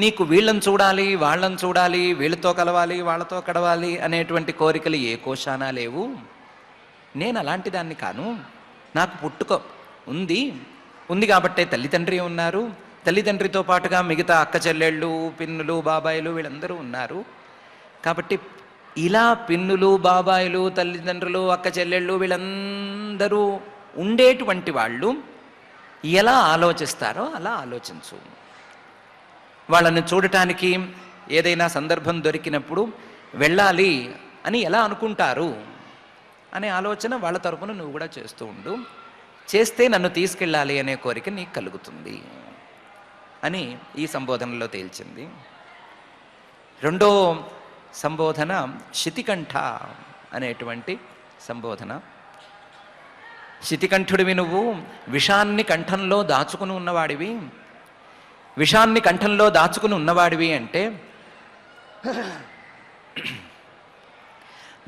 నీకు వీళ్ళని చూడాలి, వాళ్ళని చూడాలి, వీళ్ళతో కలవాలి, వాళ్ళతో కడవాలి అనేటువంటి కోరికలు ఏ కోశానా లేవు. నేను అలాంటి దాన్ని కాను. నాకు పుట్టుక ఉంది కాబట్టే తల్లిదండ్రి ఉన్నారు. తల్లిదండ్రితో పాటుగా మిగతా అక్క చెల్లెళ్ళు, పిన్నులు, బాబాయిలు వీళ్ళందరూ ఉన్నారు. కాబట్టి ఇలా పిన్నులు, బాబాయిలు, తల్లిదండ్రులు, అక్క చెల్లెళ్ళు వీళ్ళందరూ ఉండేటువంటి వాళ్ళు ఎలా ఆలోచిస్తారో అలా ఆలోచించు. వాళ్ళని చూడటానికి ఏదైనా సందర్భం దొరికినప్పుడు వెళ్ళాలి అని ఎలా అనుకుంటారు అనే ఆలోచన వాళ్ళ తరపున నువ్వు కూడా చేస్తూ ఉండు. చేస్తే నన్ను తీసుకెళ్ళాలి అనే కోరిక నీకు కలుగుతుంది అని ఈ సంబోధనలో తేల్చింది. 2వ సంబోధన శితికంఠ అనేటువంటి సంబోధన. శితికంఠుడివి నువ్వు, విషాన్ని కంఠంలో దాచుకుని ఉన్నవాడివి. విషాన్ని కంఠంలో దాచుకుని ఉన్నవాడివి అంటే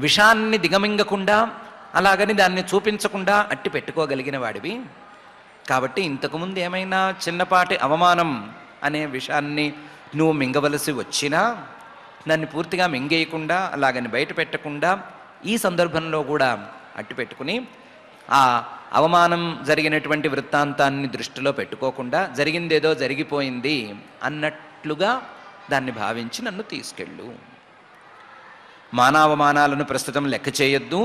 విషాన్ని దిగమింగకుండా, అలాగని దాన్ని చూపించకుండా అట్టి పెట్టుకోగలిగిన వాడివి. కాబట్టి ఇంతకుముందు ఏమైనా చిన్నపాటి అవమానం అనే విషాన్ని నువ్వు మింగవలసి వచ్చినా దాన్ని పూర్తిగా మింగేయకుండా, అలాగని బయట పెట్టకుండా ఈ సందర్భంలో కూడా అట్టి పెట్టుకుని ఆ అవమానం జరిగినటువంటి వృత్తాంతాన్ని దృష్టిలో పెట్టుకోకుండా జరిగిందేదో జరిగిపోయింది అన్నట్లుగా దాన్ని భావించి నన్ను తీసుకెళ్ళు. మానవమానాలను ప్రస్తుతం లెక్క చేయొద్దు.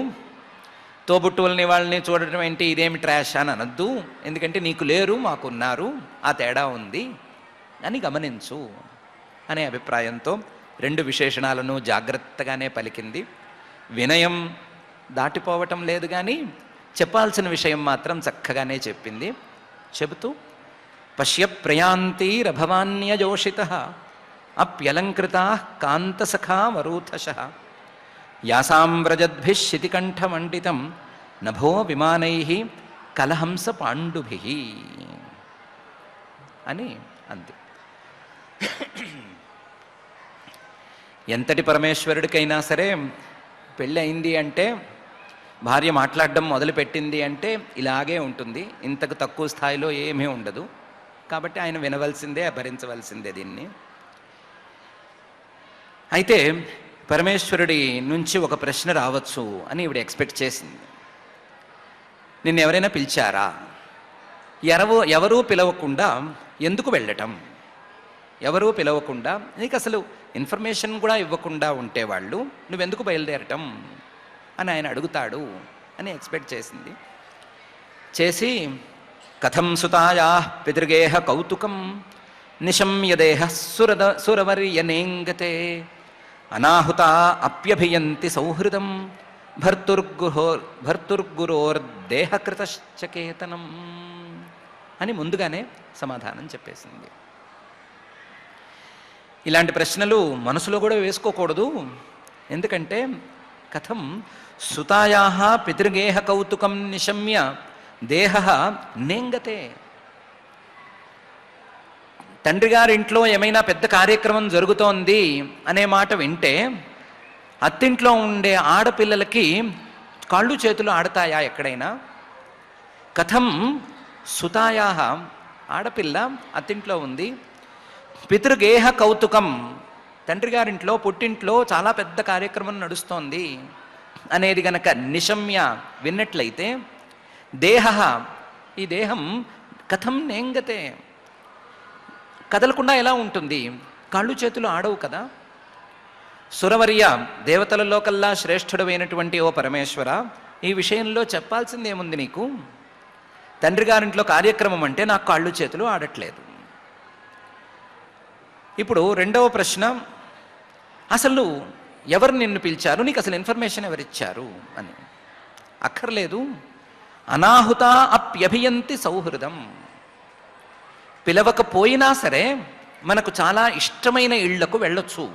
తోబుట్టువుల్ని వాళ్ళని చూడటం ఏంటి, ఇదేమి ట్రాష్ అని అనద్దు. ఎందుకంటే నీకు లేరు, మాకున్నారు, ఆ తేడా ఉంది అని గమనించు అనే అభిప్రాయంతో 2 విశేషణాలను జాగ్రత్తగానే పలికింది. వినయం దాటిపోవటం లేదు, కానీ చెప్పాల్సిన విషయం మాత్రం చక్కగానే చెప్పింది. చెబుతూ పశ్య ప్రయాంతిరభవాన్యజోషిత అప్యలంకృతా కాంతసఖా వరూథశ యాసాం వ్రజద్భిః శితికంఠమండితం నభో విమానైః కలహంస పాండుభిః అని అంది. ఎంతటి పరమేశ్వరుడికైనా సరే పెళ్ళి అయింది అంటే, భార్య మాట్లాడడం మొదలుపెట్టింది అంటే ఇలాగే ఉంటుంది. ఇంతకు తక్కువ స్థాయిలో ఏమీ ఉండదు. కాబట్టి ఆయన వినవలసిందే, భరించవలసిందే దీన్ని. అయితే పరమేశ్వరుడి నుంచి ఒక ప్రశ్న రావచ్చు అని ఈవిడ ఎక్స్పెక్ట్ చేసింది. నిన్ను ఎవరైనా పిలిచారా? ఎవరూ పిలవకుండా ఎందుకు వెళ్ళటం? ఎవరూ పిలవకుండా, నీకు అసలు ఇన్ఫర్మేషన్ కూడా ఇవ్వకుండా ఉంటే వాళ్ళు నువ్వెందుకు బయలుదేరటం అని ఆయన అడుగుతాడు అని ఎక్స్పెక్ట్ చేసింది. చేసి కథం సుతాయా పితృగేహ కౌతుకం నిశమ్యదేహ సురవర్యనేంగతే అనాహుత అప్యభియంతి సౌహృదం భర్తుర్గురోర్దేహకృతశ్చకేతనం అని ముందుగానే సమాధానం చెప్పేసింది. ఇలాంటి ప్రశ్నలు మనసులో కూడా వేసుకోకూడదు. ఎందుకంటే కథం సుతాయా పితృగేహ కౌతుకం నిశమ్య దేహ నేంగతే. తండ్రి గారింట్లో ఏమైనా పెద్ద కార్యక్రమం జరుగుతోంది అనే మాట వింటే అత్తింట్లో ఉండే ఆడపిల్లలకి కాళ్ళు చేతులు ఆడతాయా ఎక్కడైనా? కథం సుతాయా, ఆడపిల్ల అత్తింట్లో ఉంది, పితృగేహ కౌతుకం, తండ్రి గారింట్లో పుట్టింట్లో చాలా పెద్ద కార్యక్రమం నడుస్తోంది అనేది గనక నిశమ్య విన్నట్లయితే, దేహ, ఈ దేహం కథం నేంగతే, కదలకుండా ఎలా ఉంటుంది? కాళ్ళు చేతులు ఆడవు కదా. సురవర్య, దేవతలలో కల్లా శ్రేష్ఠుడమైనటువంటి ఓ పరమేశ్వర, ఈ విషయంలో చెప్పాల్సిందేముంది నీకు? తండ్రి గారింట్లో కార్యక్రమం అంటే నాకు కాళ్ళు చేతులు ఆడట్లేదు. ఇప్పుడు రెండవ ప్రశ్న, అసలు ఎవరు నిన్ను పిలిచారు, నీకు అసలు ఇన్ఫర్మేషన్ ఎవరిచ్చారు అని. అక్కర్లేదు, అనాహుత అప్యభియంతి సౌహృదం, పిలవకపోయినా సరే మనకు చాలా ఇష్టమైన ఇళ్లకు వెళ్ళొచ్చు.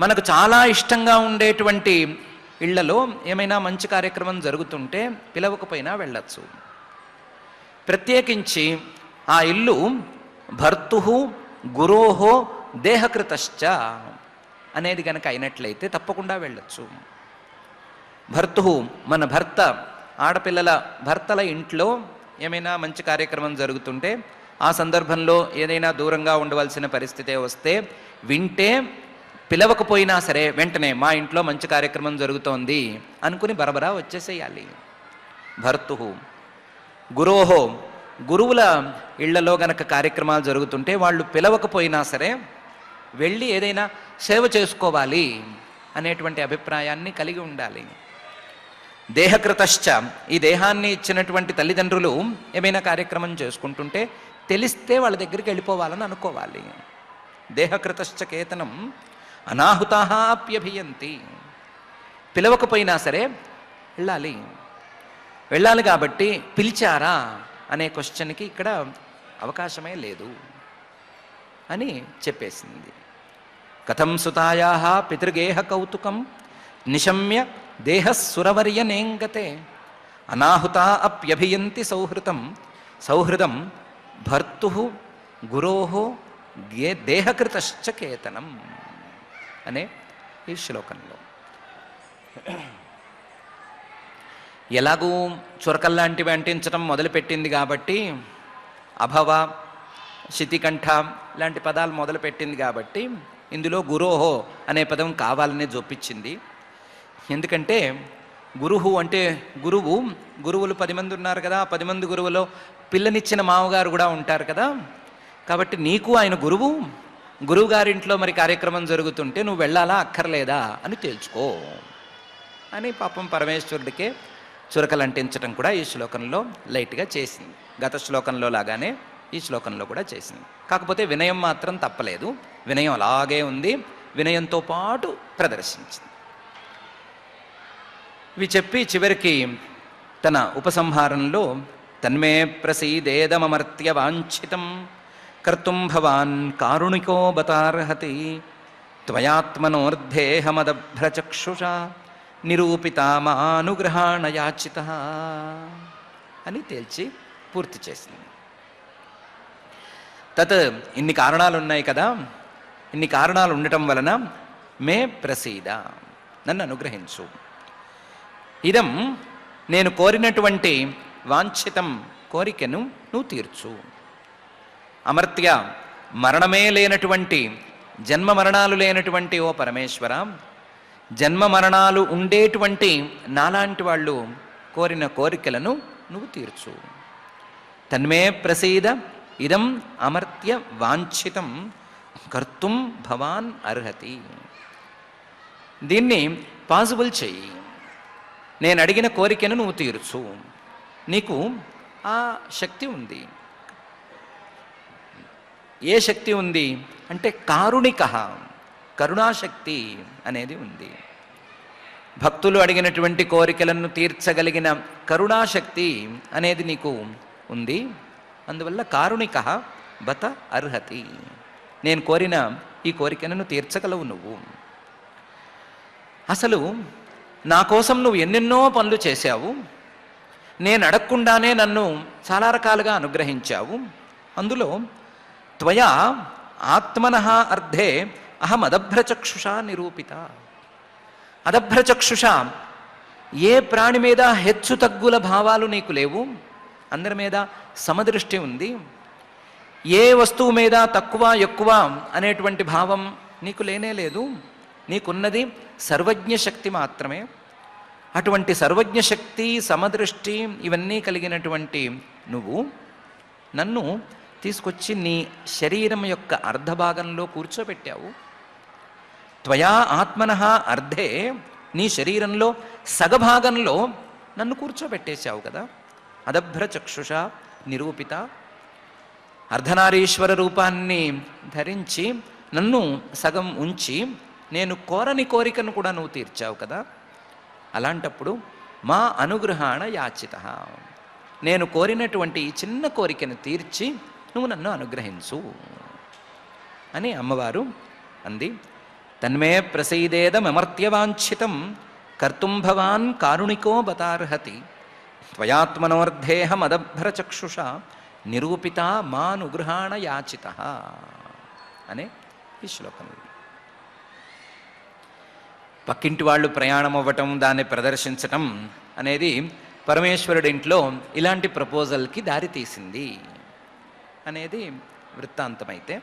మనకు చాలా ఇష్టంగా ఉండేటువంటి ఇళ్లలో ఏమైనా మంచి కార్యక్రమం జరుగుతుంటే పిలవకపోయినా వెళ్ళచ్చు. ప్రత్యేకించి ఆ ఇల్లు భర్తు గురోహో దేహకృతశ్చ అనేది గనక అయినట్లయితే తప్పకుండా వెళ్ళచ్చు. భర్తు, మన భర్త, ఆడపిల్లల భర్తల ఇంట్లో ఏమైనా మంచి కార్యక్రమం జరుగుతుంటే ఆ సందర్భంలో ఏదైనా దూరంగా ఉండవలసిన పరిస్థితే వస్తే వింటే పిలవకపోయినా సరే వెంటనే మా ఇంట్లో మంచి కార్యక్రమం జరుగుతోంది అనుకుని బరబరా వచ్చేసేయాలి. భర్తు గురోహో, గురువుల ఇళ్లలో గనక కార్యక్రమాలు జరుగుతుంటే వాళ్ళు పిలవకపోయినా సరే వెళ్ళి ఏదైనా సేవ చేసుకోవాలి అనేటువంటి అభిప్రాయాన్ని కలిగి ఉండాలి. దేహకృతశ్చ, ఈ దేహాన్ని ఇచ్చినటువంటి తల్లిదండ్రులు ఏమైనా కార్యక్రమం చేసుకుంటుంటే తెలిస్తే వాళ్ళ దగ్గరికి వెళ్ళిపోవాలని అనుకోవాలి. దేహకృతశ్చ కేతనం అనాహుతాః అప్యభియంతి, పిలవకపోయినా సరే వెళ్ళాలి కాబట్టి పిలిచారా అనే క్వశ్చన్కి ఇక్కడ అవకాశమే లేదు అని చెప్పేసింది. కథం సుతాయాః పితృగేహ కౌతుకం నిశమ్య దేహస్సురవర్య నేంగతే, అనాహుతా అప్యభియంతి సౌహృదం భర్తు గురోహో దేహకృతశ్చ కేతనం అనే ఈ శ్లోకంలో. ఎలాగూ చురకల్లాంటివి అంటించడం మొదలుపెట్టింది కాబట్టి, అభవ, శితికంఠ లాంటి పదాలు మొదలుపెట్టింది కాబట్టి ఇందులో గురోహో అనే పదం కావాలనే జొప్పించింది. ఎందుకంటే గురువు అంటే గురువులు 10 మంది ఉన్నారు కదా, 10 మంది గురువులో పిల్లనిచ్చిన మామగారు కూడా ఉంటారు కదా, కాబట్టి నీకు ఆయన గురువు గారింట్లో మరి కార్యక్రమం జరుగుతుంటే నువ్వు వెళ్ళాలా అక్కర్లేదా అని తేల్చుకో అని పాపం పరమేశ్వరుడికే చురకలు అంటించడం కూడా ఈ శ్లోకంలో లైట్గా చేసింది. గత శ్లోకంలో లాగానే ఈ శ్లోకంలో కూడా చేసింది. కాకపోతే వినయం మాత్రం తప్పలేదు, వినయం అలాగే ఉంది, వినయంతో పాటు ప్రదర్శించింది. ఇవి చెప్పి చివరికి తన ఉపసంహారంలో తన్మే ప్రసీదేదమమర్త్య వాంఛితం కర్తుం భవాన్ కారుణికో బతార్హతి త్వయాత్మనోర్ధేహమదభ్రచక్షుషా నిరూపితా మానుగ్రహాణ యాచిత అని తేల్చి పూర్తి చేసింది. తత్, ఇన్ని కారణాలు ఉన్నాయి కదా, ఇన్ని కారణాలు ఉండటం వలన మే ప్రసీద, నన్ను అనుగ్రహించు, ఇదం, నేను కోరినటువంటి వాంఛితం, కోరికను నువ్వు తీర్చు. అమర్త్య, మరణమే లేనటువంటి, జన్మ మరణాలు లేనటువంటి ఓ పరమేశ్వర, జన్మ మరణాలు ఉండేటువంటి నాలాంటి వాళ్ళు కోరిన కోరికలను నువ్వు తీర్చు. తన్మే ప్రసీద ఇదం అమర్త్య వాంఛితం కర్తుం భవాన్ అర్హతి. దీన్ని పాసిబుల్ చెయ్యి, నేను అడిగిన కోరికను నువ్వు తీర్చు, నీకు ఆ శక్తి ఉంది. ఏ శక్తి ఉంది అంటే కారుణిక, కరుణాశక్తి అనేది ఉంది. భక్తులు అడిగినటువంటి కోరికలను తీర్చగలిగిన కరుణాశక్తి అనేది నీకు ఉంది. అందువల్ల కారుణిక బత అర్హతి, నేను కోరిన ఈ కోరికను తీర్చగలవు నువ్వు. అసలు నా కోసం నువ్వు ఎన్నెన్నో పనులు చేశావు, నేను అడగకుండానే నన్ను చాలా రకాలుగా అనుగ్రహించావు. అందులో త్వయా ఆత్మనః అర్థే అహం అదభ్రచక్షుషా నిరూపిత. అదభ్రచక్షుష, ఏ ప్రాణి మీద హెచ్చు తగ్గుల భావాలు నీకు లేవు, అందరి మీద సమదృష్టి ఉంది. ఏ వస్తువు మీద తక్కువ ఎక్కువ అనేటువంటి భావం నీకు లేనే లేదు. నీకున్నది సర్వజ్ఞ శక్తి మాత్రమే. అటువంటి సర్వజ్ఞ శక్తి, సమదృష్టి ఇవన్నీ కలిగినటువంటి నువ్వు నన్ను తీసుకొచ్చి నీ శరీరం యొక్క అర్ధభాగంలో కూర్చోబెట్టావు. త్వయా ఆత్మనః అర్ధే, నీ శరీరంలో సగభాగంలో నన్ను కూర్చోబెట్టేశావు కదా. అదభ్రచక్షుష నిరూపిత, అర్ధనారీశ్వర రూపాన్ని ధరించి నన్ను సగం ఉంచి నేను కోరని కోరికను కూడా నువ్వు తీర్చావు కదా. అలాంటప్పుడు మా అనుగ్రహాణ యాచిత, నేను కోరినటువంటి ఈ చిన్న కోరికను తీర్చి నువ్వు నన్ను అనుగ్రహించు అని అమ్మవారు అంది. తన్మే ప్రసీదేదమర్త్యవాంఛితం కర్తుం భవాన్ కారుణికో బతార్హతి త్వయాత్మనోర్ధేహమదభ్రచక్షుష నిరూపిత మానుగృహాణ యాచిత అనే ఈ శ్లోకంలో. పక్కింటి వాళ్ళు ప్రయాణం అవ్వటం, దాన్ని ప్రదర్శించటం అనేది పరమేశ్వరుడి ఇంట్లో ఇలాంటి ప్రపోజల్కి దారి తీసింది అనేది వృత్తాంతమైతే,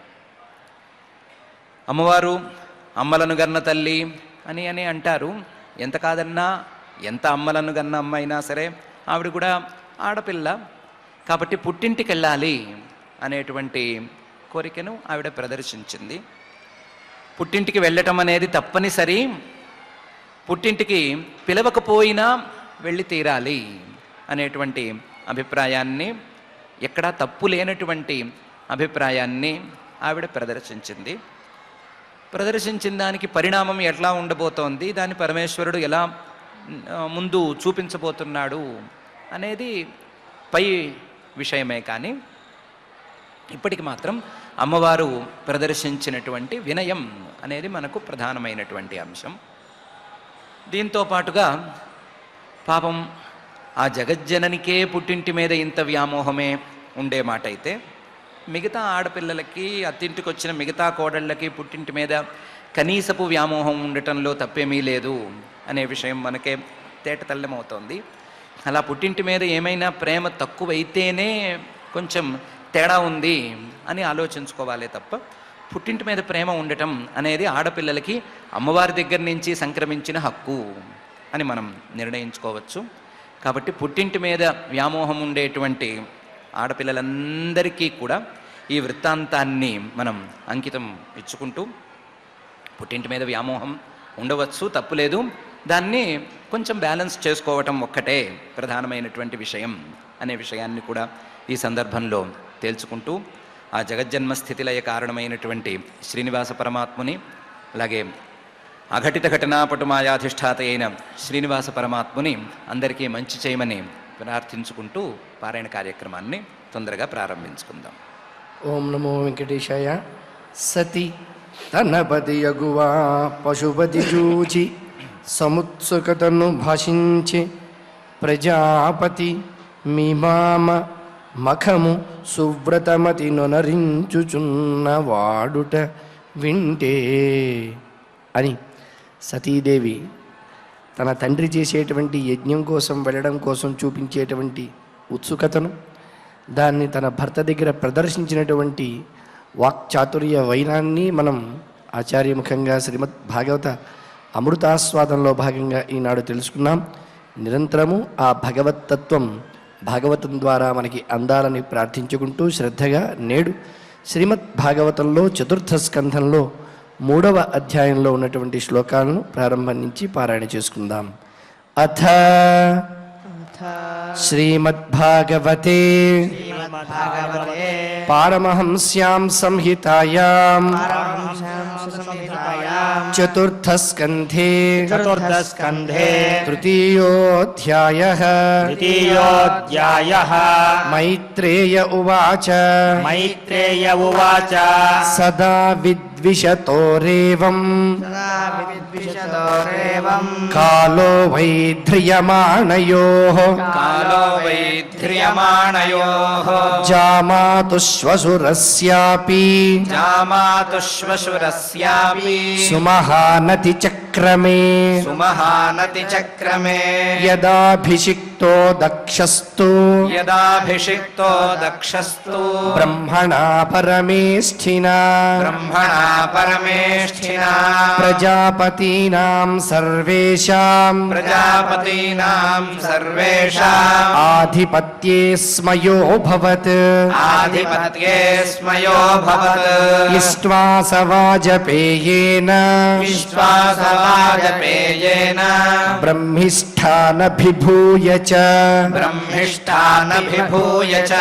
అమ్మవారు అమ్మలను గన్న తల్లి అని అంటారు. ఎంత కాదన్నా, ఎంత అమ్మలను గన్న అమ్మ అయినా సరే ఆవిడ కూడా ఆడపిల్ల కాబట్టి పుట్టింటికి వెళ్ళాలి అనేటువంటి కోరికను ఆవిడ ప్రదర్శించింది. పుట్టింటికి వెళ్ళటం అనేది తప్పనిసరి, పుట్టింటికి పిలవకపోయినా వెళ్ళి తీరాలి అనేటువంటి అభిప్రాయాన్ని, ఎక్కడా తప్పు లేనటువంటి అభిప్రాయాన్ని ఆవిడ ప్రదర్శించింది. ప్రదర్శించిన దానికి పరిణామం ఎట్లా ఉండబోతోంది, దాన్ని పరమేశ్వరుడు ఎలా ముందు చూపించబోతున్నాడు అనేది పై విషయమే. కానీ ఇప్పటికి మాత్రం అమ్మవారు ప్రదర్శించినటువంటి వినయం అనేది మనకు ప్రధానమైనటువంటి అంశం. దీంతో పాటుగా పాపం ఆ జగజ్జననికే పుట్టింటి మీద ఇంత వ్యామోహమే ఉండే మాట అయితే, మిగతా ఆడపిల్లలకి, అత్తింటికి వచ్చిన మిగతా కోడళ్ళకి పుట్టింటి మీద కనీసపు వ్యామోహం ఉండటంలో తప్పేమీ లేదు అనే విషయం మనకే తేటతెల్లమవుతోంది. అలా పుట్టింటి మీద ఏమైనా ప్రేమ తక్కువైతేనే కొంచెం తేడా ఉంది అని ఆలోచించుకోవాలే తప్ప, పుట్టింటి మీద ప్రేమ ఉండటం అనేది ఆడపిల్లలకి అమ్మవారి దగ్గర నుంచి సంక్రమించిన హక్కు అని మనం నిర్ణయించుకోవచ్చు. కాబట్టి పుట్టింటి మీద వ్యామోహం ఉండేటువంటి ఆడపిల్లలందరికీ కూడా ఈ వృత్తాంతాన్ని మనం అంకితం ఇచ్చుకుంటూ, పుట్టింటి మీద వ్యామోహం ఉండవచ్చు, తప్పులేదు, దాన్ని కొంచెం బ్యాలెన్స్ చేసుకోవటం ఒక్కటే ప్రధానమైనటువంటి విషయం అనే విషయాన్ని కూడా ఈ సందర్భంలో తేల్చుకుంటూ, ఆ జగజ్జన్మ స్థితిలయ కారణమైనటువంటి శ్రీనివాస పరమాత్ముని, అలాగే అఘటిత ఘటనాపటు మాయాధిష్ఠాత అయిన శ్రీనివాస పరమాత్ముని అందరికీ మంచి చేయమని ప్రార్థించుకుంటూ పారాయణ కార్యక్రమాన్ని తొందరగా ప్రారంభించుకుందాం. ఓం నమో వెంకటేశాయ. సతి తనపతి యగువా పశుపతి జూచి సముత్సుకతను భాషించి ప్రజాపతి మీమామ మఖము సువ్రతమతి నొనరించుచున్న వాడుట వింటే అని సతీదేవి తన తండ్రి చేసేటువంటి యజ్ఞం కోసం వెళ్ళడం కోసం చూపించేటువంటి ఉత్సుకతను, దాన్ని తన భర్త దగ్గర ప్రదర్శించినటువంటి వాక్చాతుర్య వైనాన్ని మనం ఆచార్యముఖంగా శ్రీమద్ భాగవత అమృతాస్వాదంలో భాగంగా ఈనాడు తెలుసుకున్నాం. నిరంతరము ఆ భగవత్తత్వం భాగవతం ద్వారా మనకి అందాలని ప్రార్థించుకుంటూ శ్రద్ధగా నేడు శ్రీమద్ భాగవతంలో చతుర్థ స్కంధంలో 3వ అధ్యాయంలో ఉన్నటువంటి శ్లోకాలను ప్రారంభం నుంచి పారాయణ చేసుకుందాం. అథ శ్రీమద్భాగవతే పారమహంస్యాం సంహితాయాం చతుర్థస్కంధే తృతీయోऽధ్యాయః మైత్రేయ ఉవాచ సదా విద్విషతోరేవం विशतोरेवम् कालो वै ध्रियमाणयोः कालो वै ध्रियमाणयोः जामातुश्वसुरस्यापि जामातुश्वशुरस्यापि सुमहानतिचक्रमे सुमहानतिचक्रमे यदाभिषिक्तो दक्षस्तु यदाभिषिक्तो दक्षस्तु ब्रह्मणा परमेष्ठिना ब्रह्मणा परमेष्ठिना प्रजापतीनां सर्वेषां प्रजापतीनां सर्वेषाम् आधिपत्ये स्मयोऽभवत् आधिपत्ये स्मयोऽभवत् इष्ट्वा स वाजपेयेन विश्वासवाजपेयेन ब्रह्मिष्ठानभिभूय च ब्रह्मिष्ठानभिभूय च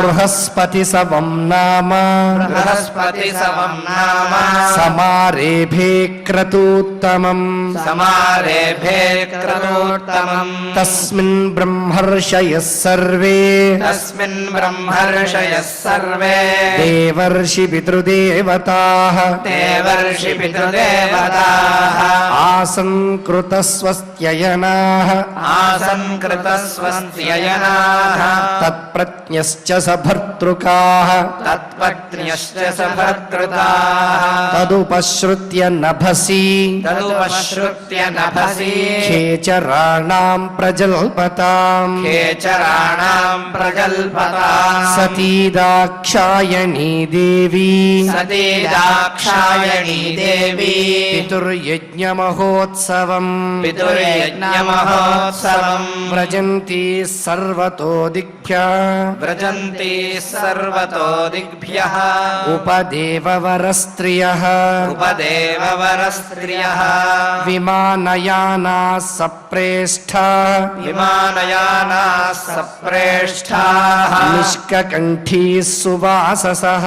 बृहस्पतिसवं नाम बृहस्पतिसवं नाम समारेभे क्रतूत्तमम् समारेभे क्रतूत्तमम् तस्मिन् ब्रह्मर्षयः सर्वे तस्मिन् ब्रह्मर्षयः सर्वे देवर्षि पितृदेवताः देवर्षि पितृदेवताः आसन् कृतस्वस्त्ययनाः आसन् कृतस्वस्त्ययनाः तत्प्रज्ञश्च सभर्तृकाः तत्पत्न्यश्च सभर्तृताः तदुपश्रुत्य नभसि तदुपश्रुत्य नभसि खेचराणां प्रजल्पताम् खेचराणां प्रजल्पताम् सती दाक्षायणी देवी सती दाक्षायणी देवी पितुर्यज्ञमहोत्सवम् पितुर्यज्ञमहोत्सवम् व्रजन्ति सर्वतो दिग्भ्यः व्रजन्ति सर्वतो दिग्भ्यः उपदेववरस्त्रियः उपदेववरस्त्रियः विमानयानाः सप्रेष्ठाः विमानयानाः सप्रेष्ठाः निष्ककण्ठी सुवाससः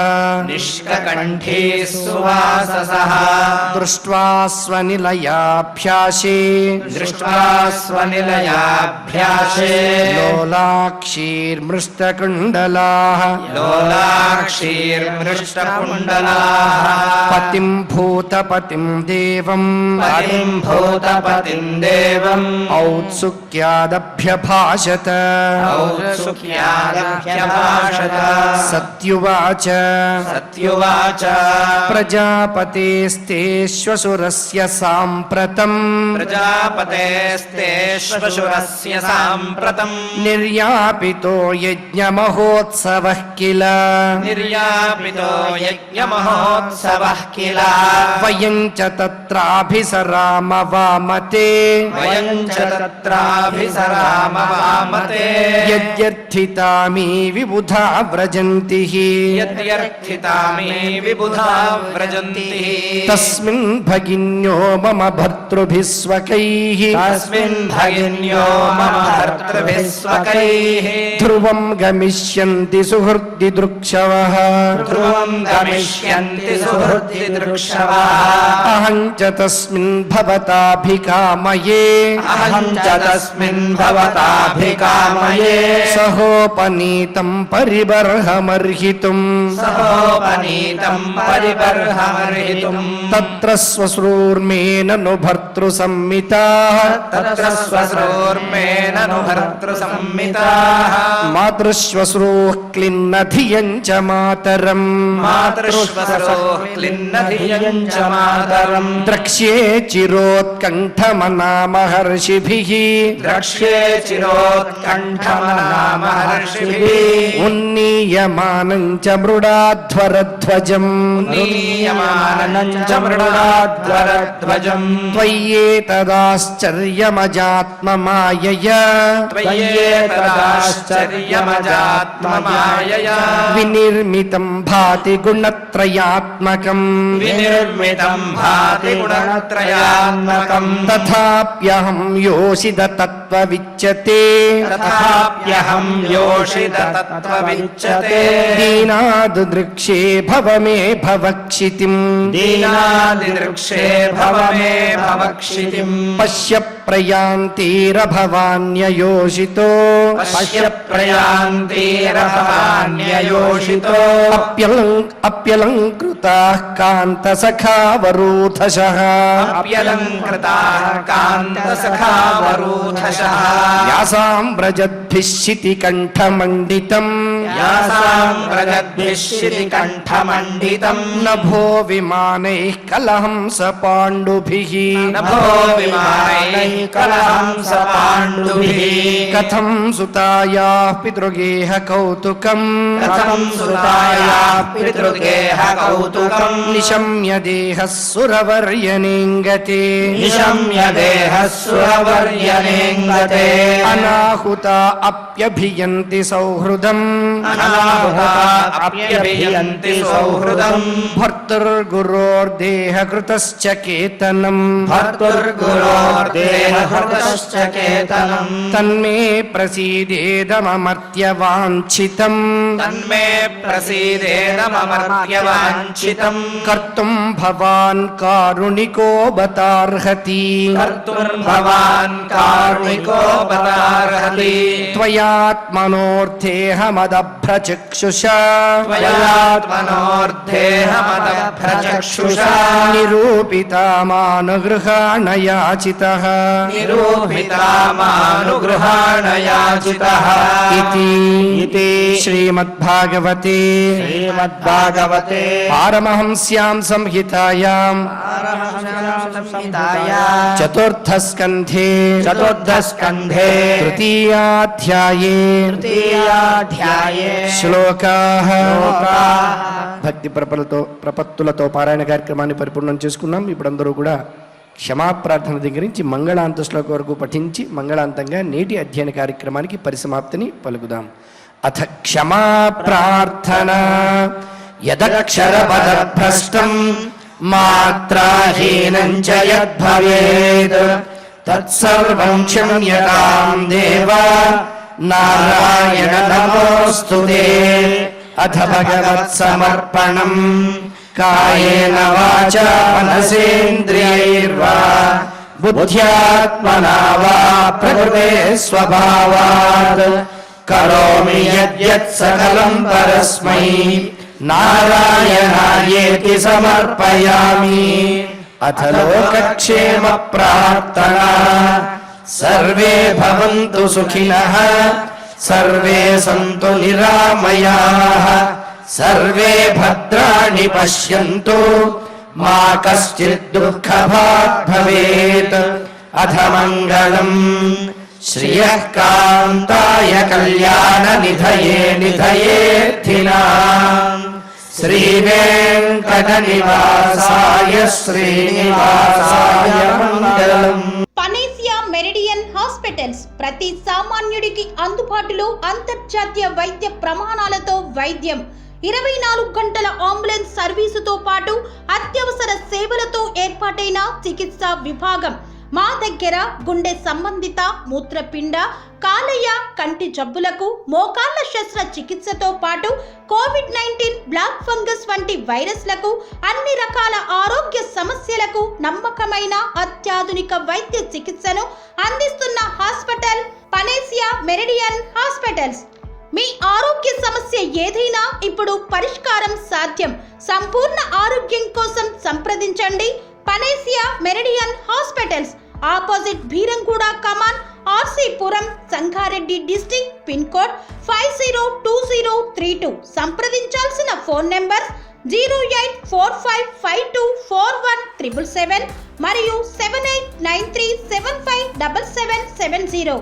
निष्ककण्ठी सुवाससः दृष्ट्वा स्वनिलयाभ्यासे दृष्ट्वा स्वनिलयाभ्यासे लोलाक्षीर्मृष्टकुण्डलाः लोलाक्षीर्मृष्टकुण्डलाः पतिं भूतपतिं देवम् पतिं भूतपतिं देवम् औत्सुक्यादभ्यभाषत औत्सुक्यादभ्यभाषत सत्युवाच सत्युवाच प्रजापतेस्तेष्वसुरस्य साम्प्रतम् प्रजापतेस्तेष्वशुरस्य साम्प्रतम् निर्यापितो यज्ञमहोत्सवः किल निर्यापितो यज्ञमहोत्सवः किल वयं च तत्राभिसराम वामते वयं च तत्राभिसराम वामते यद्यर्थितामी विबुधा व्रजन्ति यद्यर्थितामि विबुधा व्रजन्ति तस्मिन् भगिन्यो मम भर्तृभिः स्वकैः तस्मिन् भगिन्यो मम भर्तृभिः स्वकैः ध्रुवं गमिष्यन्ति सुहृदि दृक्षवः ध्रुवं गमिष्यन्ति सुहृदि दृक्षवः अहं च तस्मिन् भवताभिकामये अहं च तस्मिन् भवताभिकामये सहोपनीतं परिबर्हमर्हितुम् सहोपनीतं परिबर्हमर्हितुम् तत्र स्वश्रूर्मेण नु भर्तृसम्मिताः तत्र स्वश्रोर्मेण नु भर्तृसम्मिताः मातृश्वश्रूः क्लिन्नधियं च मातरम् मातृश्वसरोः क्लिन्नधियं च मातरम् द्रक्ष्ये चिरोत्कण्ठमनामहर्षिभिः द्रक्ष्ये चिरोत्कण्ठमनामहर्षिभिः उन्नीयमानं च मृडाध्वरध्वजम् नीयमानं च मृडाध्वरध्वजम् त्वय्येतदाश्चर्यमजात्ममायया त्वय्येतदाश्चर्यमजात्ममायया विनिर्मितं भाति गुणत्रयात्मकम् विनिर्मितं भाति गुणत्रयात्मकम् तथाप्यहं योषित तत्त्वविच्यते तथाप्यहं योषित तत्त्वविच्यते दीनादृक्षे भव मे भवक्षितिम् दीनादिदृक्षे भव मे భవక్షితిం పశ్య ప్రయాంతిరభవాన్యయోషితో పశ్య ప్రయాంతిరభవాన్యయోషితో అప్యలంకృతాః కాంతసఖావరూథశః అప్యలంకృతాః కాంతసఖావరూథశః యాసాం వ్రజద్భిః శితికంఠమండితం యాసాం వ్రజద్భిః శితికంఠమండితం నభో విమానైః కలహంస పాండుభిః నభో విమానైః కలహంస పాండుభిః కథం సుతాయాః పితృగేహ కౌతుకం కథం సుతాయాః పితృగేహ కౌతుకం నిశమ్య దేహః సురవర్యనేంగతే నిశమ్య దేహః సురవర్యనేంగతే అనాహుతా అప్యభియంతి సౌహృదం అనాహుతా అప్యభియంతి సౌహృదం భర్తుర్గురోర్దేహకృతశ్చ కేతనం భర్తుర్గురోర్దేహకృతశ్చ కేతనం తన్మే ప్రసీదేదమమర్త్యవాంఛితం తన్మే ప్రసీదేదమమర్త్యవాంఛితం కర్తుం భవాన్ కారుణికోబతార్హతి కర్తుం భవాన్ కారుణికో బతార్హతి త్వయాత్మనోర్థేహమదభ్రచక్షుషా త్వయాత్మనోర్థేహమదభ్రచక్షుషా నిరూపితామానుగృహాణ యాచితః నిరూపితామానుగృహాణ యాచితః ఇతి శ్రీమద్భాగవతే శ్రీమద్భాగవతే పారమహంస్యాం సంహితాయాం చతుర్థస్కంధే చతుర్థస్కంధే తృతీయాధ్యాయే శ్లోకాః భక్తి ప్రపత్తులతో పారాయణ కార్యక్రమాన్ని పరిపూర్ణం చేసుకున్నాం. ఇప్పుడు అందరూ కూడా క్షమాప్రార్థన దగ్గర నుంచి మంగళాంత శ్లోకం వరకు పఠించి మంగళాంతంగా నేటి అధ్యయన కార్యక్రమానికి పరిసమాప్తిని పలుకుదాం. అథ క్షమా ప్రార్థన యదక్షరపదభ్రష్టం మాత్రాహీనం చ యద్భవేత్ తత్సర్వం క్షమ్యతాం దేవ నారాయణ నమోస్తుతే. అథ భగవత్సమర్పణం కాయేన వాచా మనసేంద్రియైర్వా బుద్ధ్యాత్మనా వా ప్రకృతే స్వభావాత్ కరోమి యద్యత్ సకలం పరస్మై నారాయణాయేతి సమర్పయామి. అథ లోకక్షేమ ప్రార్థనా సర్వే భవంతు సుఖినః సర్వే సంతు నిరామయాః సర్వే భద్రాణి పశ్యంతు మా కశ్చిత్ దుఃఖభాగ్ భవేత్. అథ మంగళం శ్రియః కాంతాయ కళ్యాణ నిధయే నిధయేర్థినాం శ్రీ వెంకట నివాసాయ శ్రీనివాసాయ మంగళం. పనేసియా మెరిడియన్ హాస్పిటల్స్ ప్రతి సామాన్యుడికి అందుబాటులో అంతర్జాతీయ వైద్య ప్రమాణాలతో వైద్యం, 24 గంటల అంబులెన్స్ సర్వీసుతో పాటు అత్యవసర సేవలతో ఏర్పాటైన చికిత్సా విభాగం. మా దగ్గర గుండె సంబంధిత, మూత్రపిండ, కాలేయ, కంటి జబ్బులకు, మోకాళ్ల శస్త్ర చికిత్సతో పాటు కోవిడ్-19, బ్లాక్ ఫంగస్ వంటి వైరస్లకు, అన్ని రకాల ఆరోగ్య సమస్యలకు నమ్మకమైన అత్యాధునిక వైద్య చికిత్సను అందిస్తున్న హాస్పిటల్ పనేసియా మెరిడియన్ హాస్పిటల్స్. మీ ఆరోగ్య సమస్య ఏదైనా ఇప్పుడు పరిష్కారం సాధ్యం. సంపూర్ణ ఆరోగ్యం కోసం సంప్రదించండి Panacea Meridian hospitals, opposite Bheeramguda Kaman, RC Puram, Sangareddy district, pin code 502032. సంప్రదించాల్సిన ఫోన్ నెంబర్ 0845524177 మరియు 7893757770.